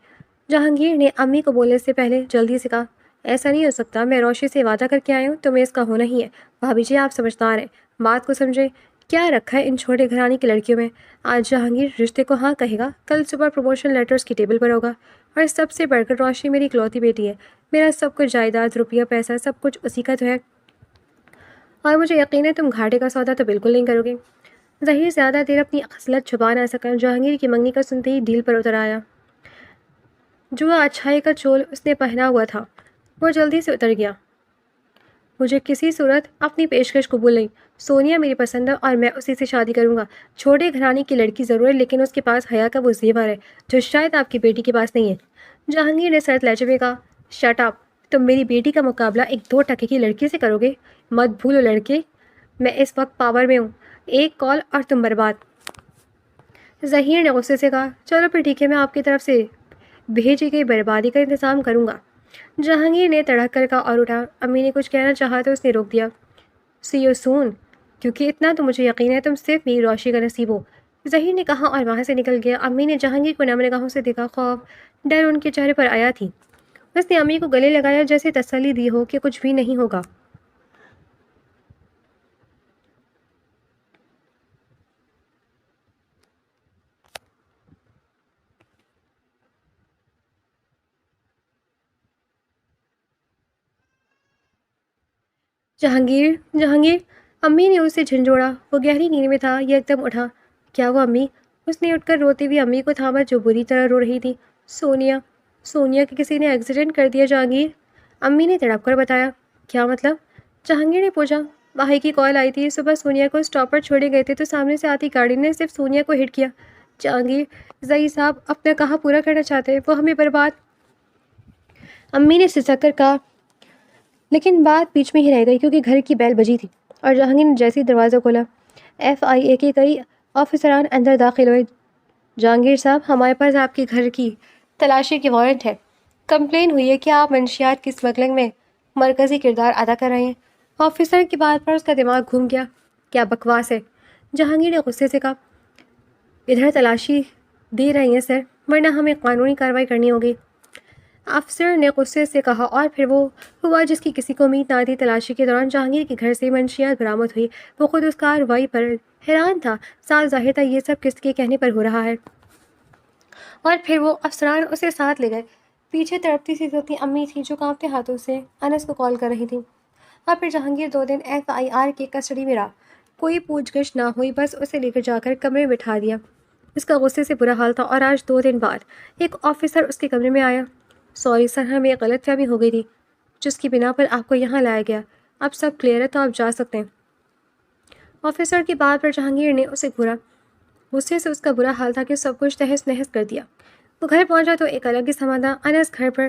جہانگیر نے امی کو بولنے سے پہلے جلدی سے کہا. ایسا نہیں ہو سکتا, میں روشی سے وعدہ کر کے آیا ہوں, تمہیں اس کا ہونا ہی ہے. بھابھی جی آپ سمجھدار ہیں, بات کو سمجھے. کیا رکھا ہے ان چھوٹے گھرانے کی لڑکیوں میں. آج جہانگیر رشتے کو ہاں کہے گا, کل صبح پروموشن لیٹرز کی ٹیبل پر ہوگا. اور سب سے بڑھ کر روشی میری اکلوتی بیٹی ہے. میرا سب کچھ جائیداد, روپیہ, پیسہ, سب کچھ اسی کا تو ہے. اور مجھے یقین ہے تم گھاٹے کا سودا تو بالکل نہیں کرو گے. ظہیر زیادہ دیر اپنی خصلت چھپا نہ سکا. جہانگیر کی منگنی کا سنتے ہی ڈیل پر اتر آیا. جو اچھائی کا چول اس نے پہنا ہوا تھا وہ جلدی سے اتر گیا. مجھے کسی صورت اپنی پیشکش قبول نہیں. سونیا میری پسند ہے اور میں اسی سے شادی کروں گا. چھوٹے گھرانے کی لڑکی ضرور ہے, لیکن اس کے پاس حیا کا وہ زیور ہے جو شاید آپ کی بیٹی کے پاس نہیں ہے. جہانگیر نے سرد لہجے میں کہا. شٹ اپ, تم میری بیٹی کا مقابلہ ایک 2 ٹکے کی لڑکی سے کرو گے. مت بھولو لڑکے, میں اس وقت پاور میں ہوں. ایک کال اور تم برباد. ظہیر نے غصے سے کہا. چلو پھر ٹھیک ہے, میں آپ کی طرف سے بھیجی گئی بربادی کا انتظام کروں گا. جہانگیر نے تڑک کر کہا اور اٹھا. امی نے کچھ کہنا چاہا تو اس نے روک دیا. سی یو سون, کیونکہ اتنا تو مجھے یقین ہے تم صرف میری روشی کا نصیب ہو. ظہیر نے کہا اور وہاں سے نکل گیا. امی نے جہانگیر کو نم نگاہوں سے دیکھا. خوف, ڈر ان کے چہرے پر آیا تھی. اس نے امی کو گلے لگایا, جیسے تسلی دی ہو کہ کچھ بھی نہیں ہوگا. جہانگیر, جہانگیر. امی نے اسے جھنجھوڑا. وہ گہری نیند میں تھا. یہ ایک دم اٹھا. کیا ہوا امی؟ اس نے اٹھ کر روتی ہوئی امی کو تھاما جو بری طرح رو رہی تھی. سونیا, سونیا کے کسی نے ایکسیڈنٹ کر دیا جہانگیر. امی نے تڑپ کر بتایا. کیا مطلب؟ جہانگیر نے پوچھا. بھائی کی کال آئی تھی, صبح سونیا کو اسٹاپ پر چھوڑے گئے تھے تو سامنے سے آتی گاڑی نے صرف سونیا کو ہٹ کیا. جہانگیر, ظہیر صاحب اپنا کہا پورا کرنا چاہتے ہیں, وہ ہمیں برباد. امی نے سسک کر کہا, لیکن بات بیچ میں ہی رہ گئی کیونکہ گھر کی بیل بجی تھی اور جہانگیر نے جیسے ہی دروازہ کھولا, FIA کے کئی آفیسران اندر داخل ہوئے. جہانگیر صاحب, ہمارے پاس آپ کے گھر کی تلاشی کی وارنٹ ہے. کمپلین ہوئی ہے کہ آپ منشیات کی اسمگلنگ میں مرکزی کردار ادا کر رہے ہیں. آفیسر کی بات پر اس کا دماغ گھوم گیا. کیا بکواس ہے, جہانگیر نے غصے سے کہا. ادھر تلاشی دے رہے ہیں سر, ورنہ ہمیں قانونی کارروائی کرنی ہوگی. افسر نے غصے سے کہا اور پھر وہ ہوا جس کی کسی کو امید نہ تھی. تلاشی کے دوران جہانگیر کے گھر سے منشیات برآمد ہوئی. وہ خود اس کارروائی پر حیران تھا. صاف ظاہر تھا یہ سب کس کے کہنے پر ہو رہا ہے. اور پھر وہ افسران اسے ساتھ لے گئے. پیچھے تڑپتی سی سوتی امی تھی جو کانپتے ہاتھوں سے انس کو کال کر رہی تھی. اور پھر جہانگیر 2 دن FIR کے کسٹڈی میں رہا. کوئی پوچھ گچھ نہ ہوئی, بس اسے لے کر جا کر کمرے میں بٹھا دیا. اس کا غصے سے برا حال تھا. اور آج 2 دن بعد ایک آفیسر اس کے کمرے میں آیا. سوری سر, ہمیں ایک غلط فہمی ہو گئی تھی جس کی بنا پر آپ کو یہاں لایا گیا. اب سب کلیئر ہے تو آپ جا سکتے ہیں. آفیسر کی بات پر جہانگیر نے اسے گھورا. غصے سے اس کا برا حال تھا کہ سب کچھ تہس نہس کر دیا. وہ گھر پہنچا تو ایک الگ ہی سما تھا. انس گھر پر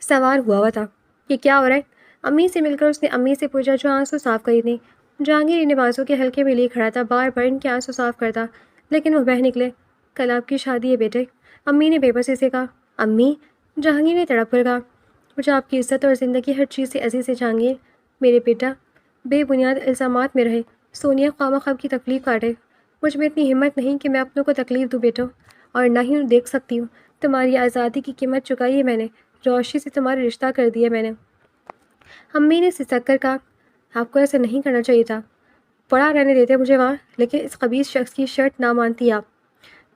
سوار ہوا تھا. یہ کیا ہو رہا ہے؟ امی سے مل کر اس نے امی سے پوچھا جو آنسو صاف کری تھی. جہانگیر انہیں بازو کے ہلکے میں لیے کھڑا تھا. بار بار ان کے آنسو صاف کرتا لیکن وہ بہہ نکلے. کل آپ کی شادی ہے بیٹے, امی نے بے بسی سے کہا. امی, جہانگیر نے تڑپ کر کہا. مجھے آپ کی عزت اور زندگی ہر چیز سے عزیز ہے جہانگیر۔ میرے بیٹا بے بنیاد الزامات میں رہے، سونیا خواہ مخواہ کی تکلیف کاٹے۔ مجھ میں اتنی ہمت نہیں کہ میں اپنوں کو تکلیف دوں بیٹا، اور نہ ہی دیکھ سکتی ہوں۔ تمہاری آزادی کی قیمت چکائی ہے میں نے، روشی سے تمہارا رشتہ کر دیا میں نے۔ امی نے سسک کر کہا، آپ کو ایسا نہیں کرنا چاہیے تھا، پڑا رہنے دیتے مجھے وہاں، لیکن اس خبیث شخص کی شرط نہ مانتی آپ۔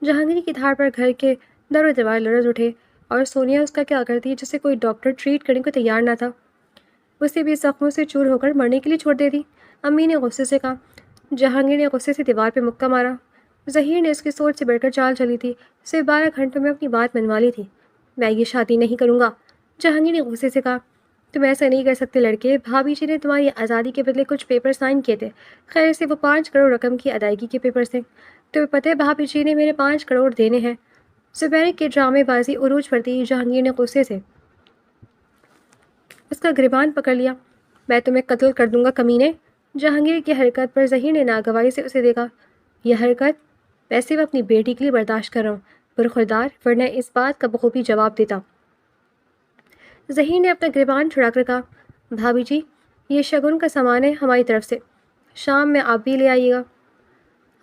جہانگیر کی دھاڑ پر گھر کے در و دیوار لرز اٹھے، اور سونیا اس کا کیا کرتی جسے کوئی ڈاکٹر ٹریٹ کرنے کو تیار نہ تھا، اسے بھی زخموں سے چور ہو کر مرنے کے لیے چھوڑ دیتی۔ امی نے غصے سے کہا۔ جہانگیر نے غصے سے دیوار پہ مکہ مارا۔ ظہیر نے اس کی سوچ سے بڑھ کر چال چلی تھی، صرف 12 گھنٹوں میں اپنی بات منوا لی تھی۔ میں یہ شادی نہیں کروں گا، جہانگیر نے غصے سے کہا۔ تم ایسا نہیں کر سکتے لڑکے، بھابھی جی نے تمہاری آزادی کے بدلے کچھ پیپر سائن کیے تھے، خیر سے وہ 5 کروڑ رقم کی ادائیگی کے پیپر تھے۔ تمہیں پتہ ہے بھابھی جی نے میرے 5 کروڑ دینے ہیں۔ زبیر کے ڈرامے بازی عروج پر تھی۔ جہانگیر نے غصے سے اس کا گریبان پکڑ لیا۔ میں تمہیں قتل کر دوں گا کمینے۔ جہانگیر کی حرکت پر ظہیر نے ناگواری سے اسے دیکھا۔ یہ حرکت ویسے وہ اپنی بیٹی کے لیے برداشت کر رہا ہوں، برخوردار، ورنہ اس بات کا بخوبی جواب دیتا۔ ظہیر نے اپنا گریبان چھڑا کر کہا، بھابھی جی یہ شگن کا سامان ہے ہماری طرف سے، شام میں آپ بھی لے آئیے گا۔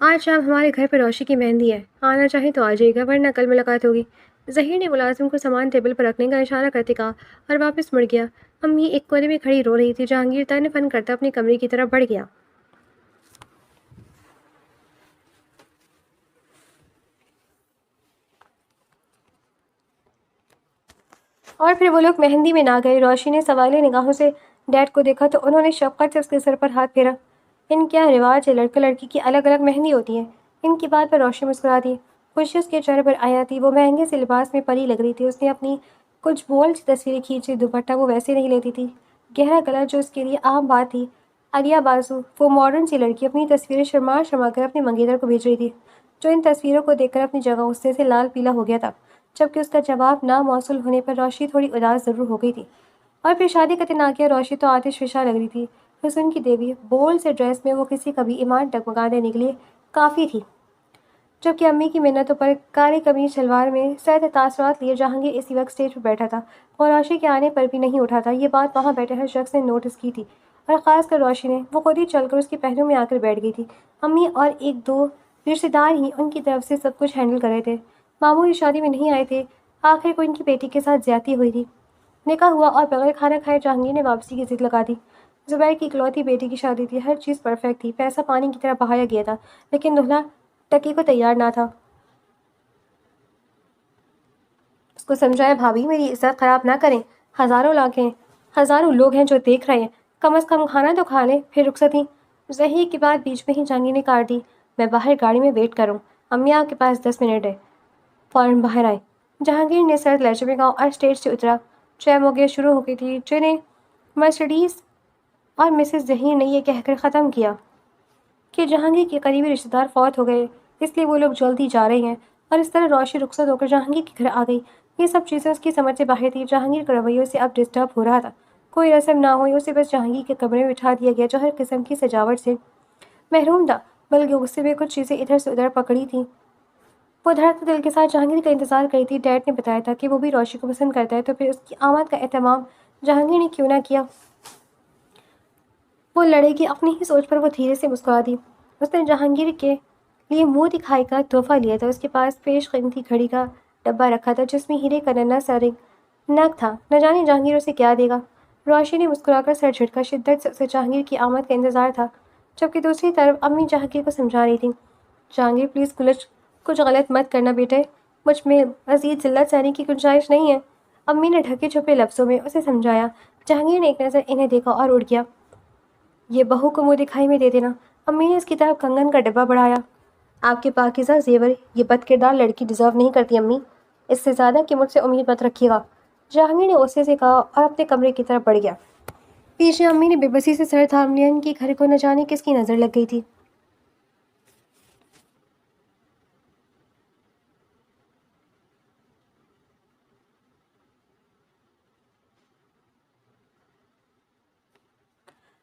آج شام ہمارے گھر پہ روشی کی مہندی ہے، آنا چاہیں تو آ جائے گا ورنہ کل ملاقات ہوگی۔ ظہیر نے ملازم کو سامان ٹیبل پر رکھنے کا اشارہ کرتے کہا اور واپس مڑ گیا۔ امی ایک کونے میں کھڑی رو رہی تھی۔ جہانگیر تن فن کرتا اپنے کمرے کی طرف بڑھ گیا۔ اور پھر وہ لوگ مہندی میں نہ گئے۔ روشی نے سوالیہ نگاہوں سے ڈیڈ کو دیکھا تو انہوں نے شفقت سے اس کے سر پر ہاتھ پھیرا۔ ان کیا رواج ہے، لڑکا لڑکی کی الگ الگ مہندی ہوتی ہے؟ ان کی بات پر روشی مسکرا دی۔ خوشی اس کے چہرے پر آیا تھی، وہ مہنگے سے لباس میں پری لگ رہی تھی۔ اس نے اپنی کچھ بولڈ سی تصویریں کھینچی، دوپٹہ وہ ویسے نہیں لیتی تھی، گہرا گلا جو اس کے لیے عام بات تھی، عالیہ بازو۔ وہ ماڈرن سی لڑکی اپنی تصویریں شرما شرما کر اپنے منگیتر کو بھیج رہی تھی، جو ان تصویروں کو دیکھ کر اپنی جگہ غصے سے لال پیلا ہو گیا تھا۔ جبکہ اس کا جواب نہ موصول ہونے پر روشی تھوڑی اداس ضرور ہو گئی تھی۔ اور پھر شادی کا دن آ گیا۔ روشی تو آتش فشاں لگ رہی تھی، حسن کی دیوی، بولڈ سے ڈریس میں وہ کسی کا بھی ایمان ڈگمگا دینے کے لیے کافی تھی۔ جبکہ امی کی منتوں پر کالی قمیص شلوار میں سرد تاثرات لیے جہانگیر اسی وقت اسٹیج پر بیٹھا تھا۔ وہ روشی کے آنے پر بھی نہیں اٹھا تھا۔ یہ بات وہاں بیٹھے ہر شخص نے نوٹس کی تھی، اور خاص کر روشی نے۔ وہ خود ہی چل کر اس کے پہلو میں آ کر بیٹھ گئی تھی۔ امی اور 1-2 رشتے دار ہی ان کی طرف سے سب کچھ ہینڈل کر رہے تھے۔ ماموں اس شادی میں نہیں آئے تھے۔ آخر کو ان کی بیٹی کے ساتھ زیادتی ہوئی تھی۔ نکاح ہوا اور بغیر کھانا کھائے جہانگیر نے واپسی کی ضد لگا دی۔ زبیر کی اکلوتی بیٹی کی شادی تھی، ہر چیز پرفیکٹ تھی، پیسہ پانی کی طرح بہایا گیا تھا، لیکن دلہا ٹکی کو تیار نہ تھا۔ اس کو سمجھایا، بھابھی میری عزت خراب نہ کریں، ہزاروں لوگ ہیں جو دیکھ رہے ہیں، کم از کم کھانا تو کھا لیں، پھر رخصتی۔ ظہیر کی بات بیچ میں ہی جہانگیر نے کاٹ دی۔ میں باہر گاڑی میں ویٹ کروں، امی آپ کے پاس 10 منٹ ہے۔ فوراً باہر آئے، جہانگیر نے سرد لہجے میں کہا اور اسٹیج سے اترا۔ چائے موگیاں شروع ہو گئی تھی، جنہیں مرسڈیز اور مسز ظہیر نے یہ کہہ کر ختم کیا کہ جہانگیر کے قریبی رشتہ دار فوت ہو گئے، اس لیے وہ لوگ جلدی جا رہے ہیں، اور اس طرح روشی رخصت ہو کر جہانگیر کے گھر آ گئی۔ یہ سب چیزیں اس کی سمجھ سے باہر تھی۔ جہانگیر کے رویوں سے اب ڈسٹرب ہو رہا تھا۔ کوئی رسم نہ ہوئی، اسے بس جہانگیر کے کمرے میں بٹھا دیا گیا جو ہر قسم کی سجاوٹ سے محروم تھا، بلکہ غصے میں کچھ چیزیں ادھر سے ادھر پکڑی تھیں۔ وہ دھڑکتے دل کے ساتھ جہانگیر کا انتظار کری تھی۔ ڈیڈ نے بتایا تھا کہ وہ بھی روشی کو پسند کرتا ہے، تو پھر اس کی آمد کا اہتمام جہانگیر نے کیوں نہ کیا؟ وہ لڑے گی اپنی ہی سوچ پر۔ وہ دھیرے سے مسکرا دی۔ اس نے جہانگیر کے لیے منہ دکھائی کا تحفہ لیا تھا۔ اس کے پاس پیش قیمتی گھڑی کا ڈبہ رکھا تھا جس میں ہیرے کا ننھا سا نگ تھا۔ نہ جانے جہانگیر اسے کیا دے گا؟ روشی نے مسکرا کر سر جھٹکا۔ شدت سے اسے جہانگیر کی آمد کا انتظار تھا، جبکہ دوسری طرف امی جہانگیر کو سمجھا رہی تھیں، جہانگیر پلیز کچھ غلط مت کرنا بیٹے، مجھ میں مزید ذلت سہنے کی گنجائش نہیں ہے۔ امی نے ڈھکے چھپے لفظوں میں اسے سمجھایا۔ جہانگیر نے ایک نظر انہیں دیکھا اور اڑ گیا۔ یہ بہو کو منہ دکھائی میں دے دینا۔ امی نے اس کی طرف کنگن کا ڈبہ بڑھایا۔ آپ کے پاکیزہ زیور یہ بد کردار لڑکی ڈیزرو نہیں کرتی امی، اس سے زیادہ کہ مجھ سے امید مت رکھیے گا، جہانگیر نے غصے سے کہا اور اپنے کمرے کی طرف بڑھ گیا۔ پیچھے امی نے بے بسی سے سر تھام لیا۔ ان کے گھر کو نہ جانے کس کی نظر لگ گئی تھی۔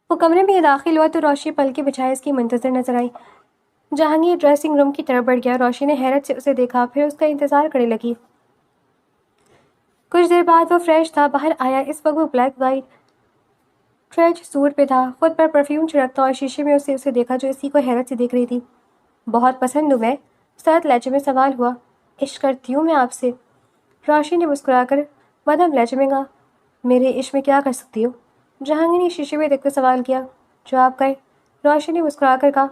وہ کمرے میں داخل ہوا تو روشی پلکیں بچھائے اس کی منتظر نظر آئی۔ جہانگیر ڈریسنگ روم کی طرف بڑھ گیا۔ روشی نے حیرت سے اسے دیکھا، پھر اس کا انتظار کرنے لگی۔ کچھ دیر بعد وہ فریش تھا باہر آیا. اس وقت وہ بلیک وائٹ ٹریچ سوٹ پہ تھا, خود پر پرفیوم چھڑکتا, اور شیشے میں اسے دیکھا جو اسی کو حیرت سے دیکھ رہی تھی. بہت پسند ہوں میں, سرد لہجے میں سوال ہوا. عشق کرتی ہوں میں آپ سے, روشنی نے مسکرا کر مدھم لہجے میں کہا. میرے عشق میں کیا کر سکتی ہو؟ جہانگیر نے شیشے میں دیکھ کر سوال کیا. جو آپ کہیں, روشنی نے مسکرا کر کہا.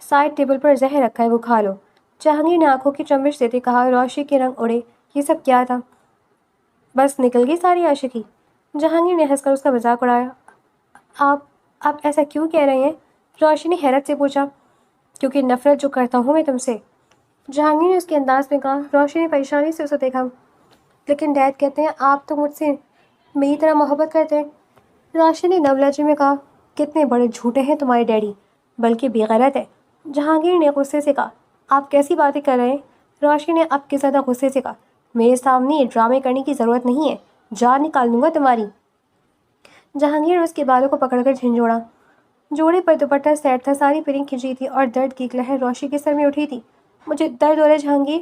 سائڈ ٹیبل پر زہر رکھا ہے, وہ کھا لو. جہانگیر نے آنکھوں کی چمبش دیتے کہا. روشنی کے رنگ اڑے. یہ سب کیا تھا؟ بس نکل گئی ساری عاشقی. جہانگیر نے ہنس کر اس کا مذاق اڑایا. آپ ایسا کیوں کہہ رہے ہیں؟ روشنی نے حیرت سے پوچھا. کیونکہ نفرت جو کرتا ہوں میں تم سے, جہانگیر نے اس کے انداز میں کہا. روشنی نے پریشانی سے اسے دیکھا. لیکن ڈیڈ کہتے ہیں آپ تو مجھ سے میری طرح محبت کرتے ہیں. روشنی نے نرم لہجے میں کہا. کتنے بڑے جھوٹے ہیں تمہارے ڈیڈی, بلکہ بے غیرت ہے. جہانگیر نے غصے سے کہا. آپ کیسی باتیں کر رہے ہیں؟ روشنی نے اب کے زیادہ غصے سے کہا. میرے سامنے یہ ڈرامے کرنے کی ضرورت نہیں ہے, جان نکال دوں گا تمہاری. جہانگیر نے اس کے بالوں کو پکڑ کر جھنجھوڑا. جوڑے پر دوپٹہ سیٹ تھا, ساری پرنگ کھنچی تھی, اور درد کی ایک لہر روشنی کے سر میں اٹھی تھی. مجھے درد ہو رہا ہے جہانگیر,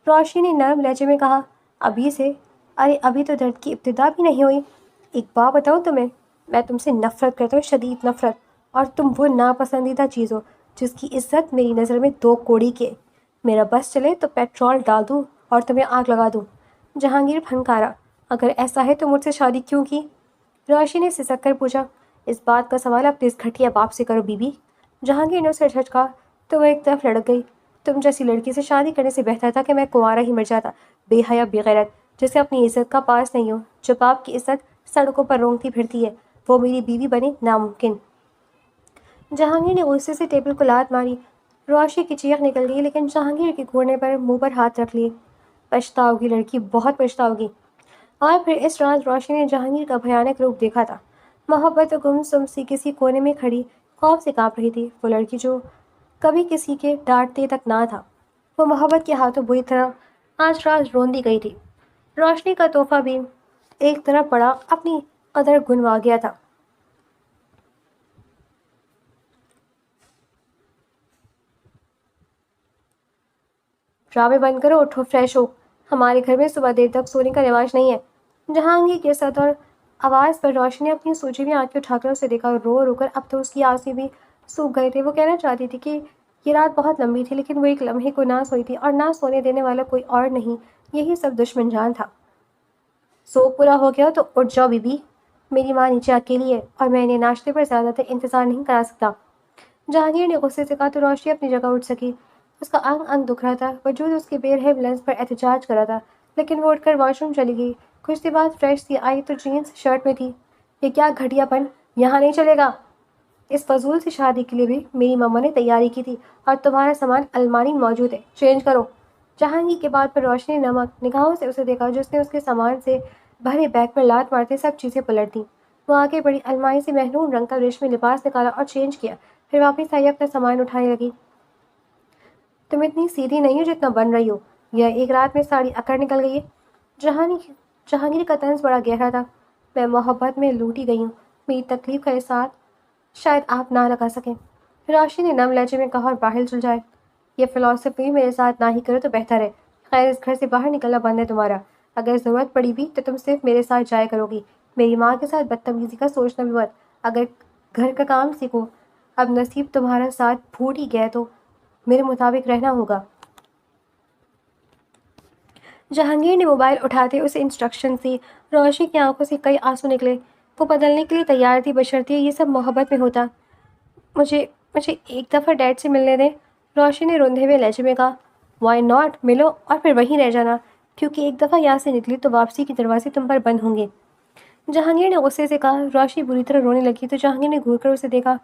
روشنی نے نرم لہجے میں کہا. ابھی سے؟ ارے ابھی تو درد کی ابتدا بھی نہیں ہوئی. ایک بات بتاؤں تمہیں, میں تم سے نفرت کرتا ہوں, شدید نفرت, اور تم وہ ناپسندیدہ چیز ہو جس کی عزت میری نظر میں 2 کوڑی کے. میرا بس چلے تو پیٹرول ڈال دوں اور تمہیں آگ لگا دوں. جہانگیر پھنکارا. اگر ایسا ہے تو مجھ سے شادی کیوں کی؟ روشنی نے سسک کر پوچھا. اس بات کا سوال اپنے اس گھٹیا باپ سے کرو بی بی. جہانگیر نے اسے جھٹکا تو وہ ایک طرف لڑک گئی. تم جیسی لڑکی سے شادی کرنے سے بہتر تھا کہ میں کنوارا ہی مر جاتا. بے حیا بے غیرت, جسے اپنی عزت کا پاس نہیں ہو, جو باپ کی عزت سڑکوں پر رونگتی پھرتی ہے, وہ میری بیوی بنے ناممکن. جہانگیر نے غصے سے ٹیبل کو لات ماری. روشنی کی چیخ نکل گئی, لیکن جہانگیر کے گھوڑنے پر منہ پر ہاتھ رکھ لیے. پچھتاؤ گی لڑکی, بہت پچھتاؤ گی. اور پھر اس رات روشنی نے جہانگیر کا بھیانک روپ دیکھا تھا. محبت گمسم سی کسی کونے میں کھڑی خوف سے کانپ رہی تھی. وہ لڑکی جو کبھی کسی کے ڈانٹتے تک نہ تھا, وہ محبت کے ہاتھوں بری طرح آج رات روندی گئی تھی. روشنی کا تحفہ بھی ایک طرف پڑا اپنی قدر گنوا گیا تھا. ڈرامے بند کرو, اٹھو, فریش ہو. ہمارے گھر میں صبح دیر تک سونے کا رواج نہیں ہے. جہانگیر کے ساتھ اور آواز پر روشنی نے اپنی سوچی ہوئی آنکھیں اٹھا کر اسے دیکھا. رو رو کر اب تو اس کی آنسو بھی سوکھ گئے تھے. وہ کہنا چاہتی تھی کہ یہ رات بہت لمبی تھی, لیکن وہ ایک لمحے کو نہ سوئی تھی, اور نہ سونے دینے والا کوئی اور نہیں, یہی سب دشمن جان تھا. سو پورا ہو گیا تو اٹھ جاؤ بی بی. میری ماں نیچے اکیلی ہے اور میں انہیں ناشتے پر زیادہ تر انتظار نہیں کرا سکتا. جہانگیر نے غصے سے کہا تو روشنی اپنی جگہ اٹھ سکی. اس کا انگ انگ دکھ رہا تھا, وجود اس کے بے رحم لنز پر احتجاج کر رہا تھا, لیکن وہ اٹھ کر واش روم چلی گئی. کچھ دیر بعد فریش سی آئی تو جینس شرٹ میں تھی. یہ کیا گھٹیا پن, یہاں نہیں چلے گا. اس فضول سی شادی کے لیے بھی میری مما نے تیاری کی تھی, اور تمہارا سامان الماری میں موجود ہے, چینج کرو. جہانگیر کے بعد پر روشنی نے نمک نگاہوں سے اسے دیکھا, جس نے اس کے سامان سے بھرے بیگ پر لات مارتے سب چیزیں پلٹ دیں. وہ آگے بڑی, الماری سے محرون رنگ کا ریشمی لباس نکالا اور چینج کیا, پھر واپس آئی اپنا سامان اٹھانے لگی. تم اتنی سیدھی نہیں ہو جتنا بن رہی ہو, یہ ایک رات میں ساری اکڑ نکل گئی ہے. جہانگیر کا طنز بڑا گہرا تھا. میں محبت میں لوٹی گئی ہوں, میری تکلیف کا احساس شاید آپ نہ لگا سکیں. روشنی نے نرم لہجے میں کہا اور باہر چل جائے. یہ فلسفی میرے ساتھ نہ ہی کرو تو بہتر ہے. خیر اس گھر سے باہر نکلنا بند ہے تمہارا. اگر ضرورت پڑی بھی تو تم صرف میرے ساتھ جایا کرو گی. میری ماں کے ساتھ بدتمیزی کا سوچنا بھی مت. اگر گھر کا کام سیکھو. اب نصیب تمہارا ساتھ پھوٹ ہی گیا تو میرے مطابق رہنا ہوگا. جہانگیر نے موبائل اٹھاتے اسے انسٹرکشن دی. روشنی کی آنکھوں سے کئی آنسو نکلے. وہ بدلنے کے لیے تیار تھی, بشرطیہ یہ سب محبت میں ہوتا. مجھے ایک دفعہ ڈیڈ سے ملنے دیں, روشنی نے روندے ہوئے لہجے میں کہا. وائی ناٹ, ملو اور پھر وہیں رہ جانا, کیونکہ ایک دفعہ یہاں سے نکلی تو واپسی کے دروازے تم پر بند ہوں گے. جہانگیر نے غصے سے کہا. روشنی بری طرح رونے لگی تو جہانگیر نے گھور کر اسے دیکھا.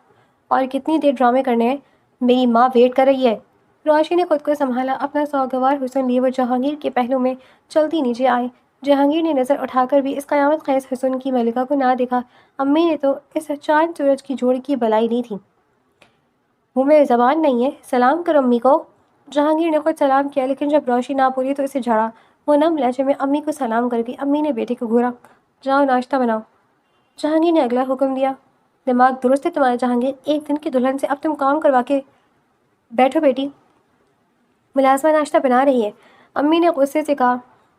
اور کتنی دیر ڈرامے کرنے ہیں, میری ماں ویٹ کر رہی ہے. روشنی نے خود کو سنبھالا, اپنا سوگوار حسن لیے وہ جہانگیر کے پہلو میں چلتی نیچے آئی. جہانگیر نے نظر اٹھا کر بھی اس قیامت خیز حسن کی ملکہ کو نہ دیکھا. امی نے تو اس چاند سورج کی جوڑی کی بلائی نہیں تھی. منہ میں زبان نہیں ہے, سلام کرو امی کو. جہانگیر نے خود سلام کیا, لیکن جب روشنی نہ بولی تو اسے جھاڑا. وہ نرم لہجے میں امی کو سلام کر گئی. امی نے بیٹے کو گھورا. جاؤ ناشتہ بناؤ. جہانگیر نے اگلا حکم دیا. دماغ درست ہے تمہارا جہانگیر, ایک دن کی دلہن سے اب تم کام کروا کے بیٹھو بیٹی. ملازمہ ناشتہ بنا رہی ہے, امی نے غصے سے کہا.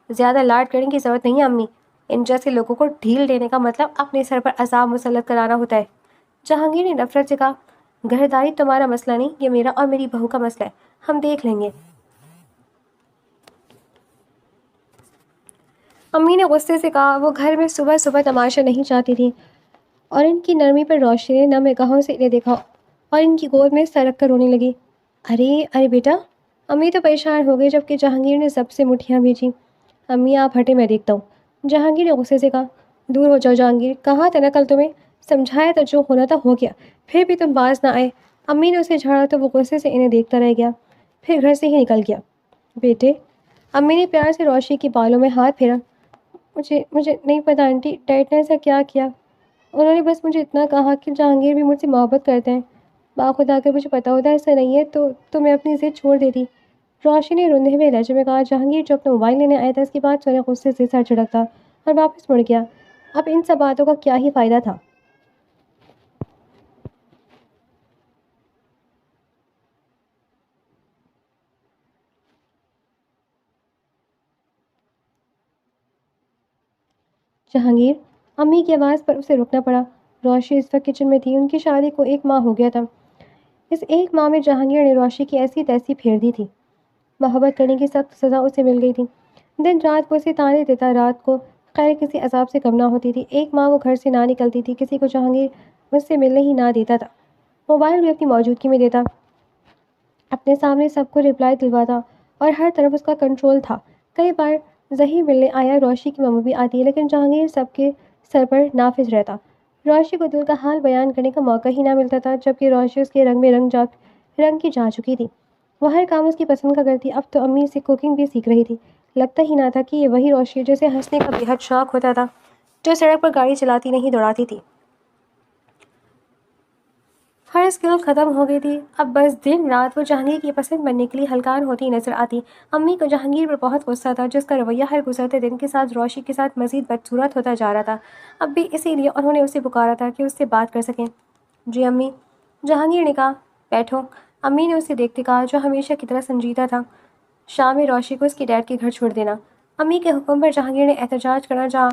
زیادہ لاڈ کرنے کی ضرورت نہیں امی. ان جیسے لوگوں کو ڈھیل دینے کا مطلب اپنے سر پر عذاب مسلط کرانا ہوتا ہے. جہانگیر نے نفرت سے کہا. گھرداری تمہارا مسئلہ نہیں، یہ میرا اور میری بہو کا مسئلہ ہے. ہم دیکھ لیں گے. امی نے غصے سے کہا. وہ گھر میں صبح صبح تماشا نہیں چاہتی تھی اور ان کی نرمی پر روشنی نے نم نگاہوں سے انہیں دیکھا اور ان کی گود میں سرک کر رونے لگی. ارے ارے بیٹا. امی تو پریشان ہو گئی جبکہ جہانگیر نے سب سے مٹھیاں بھیجی. امی آپ ہٹے، میں دیکھتا ہوں. جہانگیر نے غصے سے کہا. دور ہو جاؤ جہانگیر. کہا تھا نا کل تمہیں. سمجھایا تو جو ہونا تھا ہو گیا. پھر بھی تم باز نہ آئے. امی نے اسے جھاڑا تو وہ غصے سے انہیں دیکھتا رہ گیا. پھر گھر سے ہی نکل گیا. بیٹے. امی نے پیار سے روشی کے بالوں میں ہاتھ پھیرا. مجھے نہیں پتا آنٹی، ڈیڈ نے ایسا کیا کیا؟ انہوں نے بس مجھے اتنا کہا کہ جہانگیر بھی مجھ سے محبت کرتے ہیں. باخدا اگر مجھے پتا ہوتا ایسا نہیں ہے تو میں اپنی ضد چھوڑ دیتی. روشنی نے روندے ہوئے لہجے میں کہا. جہانگیر جو اپنا موبائل لینے آیا تھا اس کی بات سنے غصے سے سر جھٹکتا اور واپس مڑ گیا. اب ان سب باتوں کا کیا ہی فائدہ تھا؟ جہانگیر. امی کی آواز پر اسے رکنا پڑا. روشی اس وقت کچن میں تھی. ان کی شادی کو 1 ماہ ہو گیا تھا. اس 1 ماہ میں جہانگیر نے روشی کی ایسی تیسی پھیر دی تھی. محبت کرنے کی سخت سزا اسے مل گئی تھی. دن رات وہ اسے تانے دیتا. رات کو خیر کسی عذاب سے کم نہ ہوتی تھی. 1 ماہ وہ گھر سے نہ نکلتی تھی. کسی کو جہانگیر مجھ سے ملنے ہی نہ دیتا تھا. موبائل بھی اپنی موجودگی میں دیتا. اپنے سامنے سب کو رپلائی دلواتا اور ہر طرف اس کا کنٹرول تھا. کئی بار ظہیر ملنے آیا. روشی کی ماما بھی آتی ہے لیکن جہانگیر سب کے سر پر نافذ رہتا. روشی کو دل کا حال بیان کرنے کا موقع ہی نہ ملتا تھا جبکہ روشی اس کے رنگ میں رنگ کی جا چکی تھی. وہ ہر کام اس کی پسند کا کرتی. اب تو امی سے کوکنگ بھی سیکھ رہی تھی. لگتا ہی نہ تھا کہ یہ وہی روشی ہے جسے ہنسنے کا بے حد شوق ہوتا تھا، جو سڑک پر گاڑی چلاتی نہیں دوڑاتی تھی. ہر اسکل ختم ہو گئی تھی. اب بس دن رات وہ جہانگیر کی پسند بننے کے لیے ہلکان ہوتی نظر آتی. امی کو جہانگیر پر بہت غصہ تھا جس کا رویہ ہر گزرتے دن کے ساتھ روشی کے ساتھ مزید بدصورت ہوتا جا رہا تھا. اب بھی اسی لیے انہوں نے اسے پکارا تھا کہ اس سے بات کر سکیں. جی امی. جہانگیر نے کہا. بیٹھو. امی نے اسے دیکھتے کہا جو ہمیشہ کی طرح سنجیدہ تھا. شام میں روشی کو اس کے ڈیڈ کے گھر چھوڑ دینا. امی کے حکم پر جہانگیر نے احتجاج کرنا چاہا.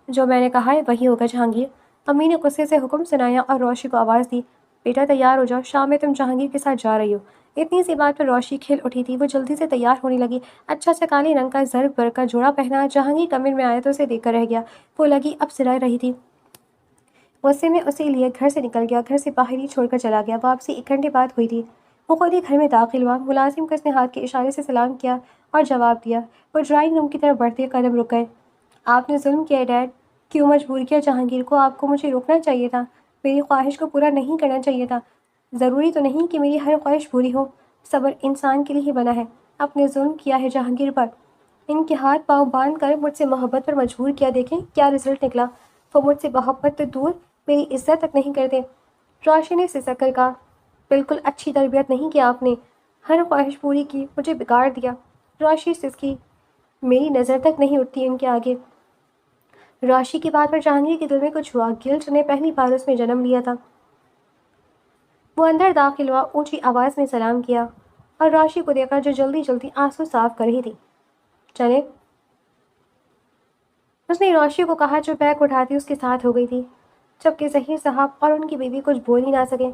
جو میں نے کہا ہے وہی ہوگا جہانگیر. امی نے غصے سے حکم سنایا اور روشی کو آواز دی. بیٹا تیار ہو جاؤ، شام میں تم جہانگیر کے ساتھ جا رہی ہو. اتنی سی بات پر روشی کھل اٹھی تھی. وہ جلدی سے تیار ہونے لگی. اچھا سا کالے رنگ کا زرق برق کا جوڑا پہنا. جہانگیر کمرے میں آیا تو اسے دیکھ کر رہ گیا. وہ لگی اب سلا رہی تھی. غصے میں اسی لیے گھر سے نکل گیا. گھر سے باہر ہی چھوڑ کر چلا گیا. واپسی 1 گھنٹے بعد ہوئی تھی. وہ خود ہی گھر میں داخل ہوا. ملازم کو اس نے ہاتھ کے اشارے سے سلام کیا اور جواب دیا. وہ ڈرائنگ روم کی طرف بڑھتے قدم رک گئے. آپ نے ظلم کیا ڈیڈ. کیوں مجبور کیا جہانگیر کو؟ آپ کو مجھے روکنا چاہیے تھا. میری خواہش کو پورا نہیں کرنا چاہیے تھا. ضروری تو نہیں کہ میری ہر خواہش پوری ہو. صبر انسان کے لیے ہی بنا ہے. آپ نے ظلم کیا ہے جہانگیر پر. ان کے ہاتھ پاؤں باندھ کر مجھ سے محبت پر مجبور کیا. دیکھیں کیا رزلٹ نکلا. وہ مجھ سے محبت تو دور میری عزت تک نہیں کرتے. روشی نے سسک کر کہا. بالکل اچھی تربیت نہیں کیا آپ نے. ہر خواہش پوری کی، مجھے بگاڑ دیا. روشی سسکی. میری نظر تک نہیں اٹھتی ان کے آگے. روشی کی بات پر جہانگیر کے دل میں کچھ ہوا. گلٹ نے پہلی بار اس میں جنم لیا تھا. وہ اندر داخل ہوا. اونچی آواز میں سلام کیا اور روشی کو دیکھا جو جلدی جلدی آنسو صاف کر رہی تھی. چلے. اس نے روشی کو کہا جو بیگ اٹھاتی اس کے ساتھ ہو گئی تھی جبکہ ظہیر صاحب اور ان کی بیوی کچھ بول ہی نہ سکے.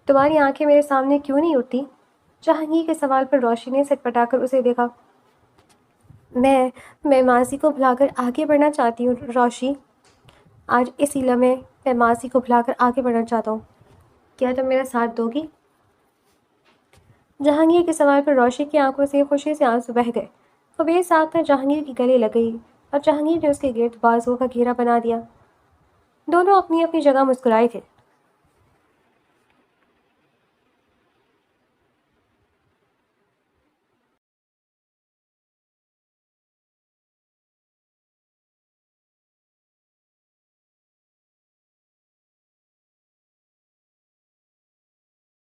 تمہاری آنکھیں میرے سامنے کیوں نہیں اٹھتی؟ جہانگیر کے سوال پر روشی نے سٹ پٹا کر اسے دیکھا. میں ماضی کو بھلا کر آگے بڑھنا چاہتی ہوں روشی. آج اسی لمحے میں ماضی کو بھلا کر آگے بڑھنا چاہتا ہوں. کیا تم میرا ساتھ دو گی؟ جہانگیر کے سوال پر روشی کی آنکھوں سے خوشی سے آنسو بہہ گئے. وہ بے ساختہ جہانگیر کی گلے لگ گئی اور جہانگیر نے اس کے گرد بازوؤں کا گھیرا بنا دیا. دونوں اپنی اپنی جگہ مسکرائے تھے.